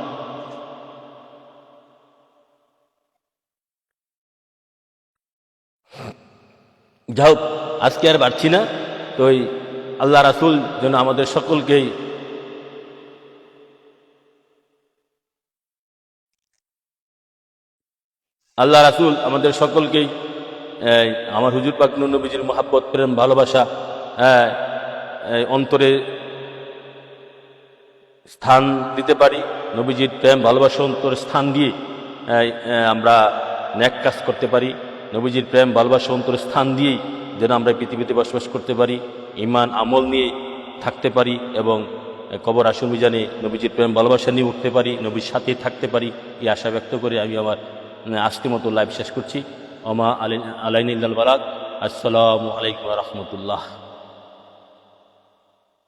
যাও, আজকে আর বাড়ছি না। তো আল্লাহ রাসূল যেন আমাদের সকলকেই আমার হুজুর পাক নূর নবীজির মহাব্বত, প্রেম, ভালোবাসা অন্তরে স্থান দিতে পারি। নবীজির প্রেম ভালোবাসা অন্তরে স্থান দিয়ে আমরা নেক কাজ করতে পারি। নবীজির প্রেম ভালোবাসা অন্তরে স্থান দিয়েই যেন আমরা পৃথিবীতে বসবাস করতে পারি, ঈমান আমল নিয়ে থাকতে পারি এবং কবর আসর মিজানে নবীজির প্রেম ভালোবাসা নিয়ে উঠতে পারি, নবীর সাথে থাকতে পারি। এই আশা ব্যক্ত করে আমি আমার আজকের মতো লাইভ শেষ করছি। ওমা আলাইনা ইল্লাল বালাগ। আসসালামু আলাইকুম ওয়া রাহমাতুল্লাহ।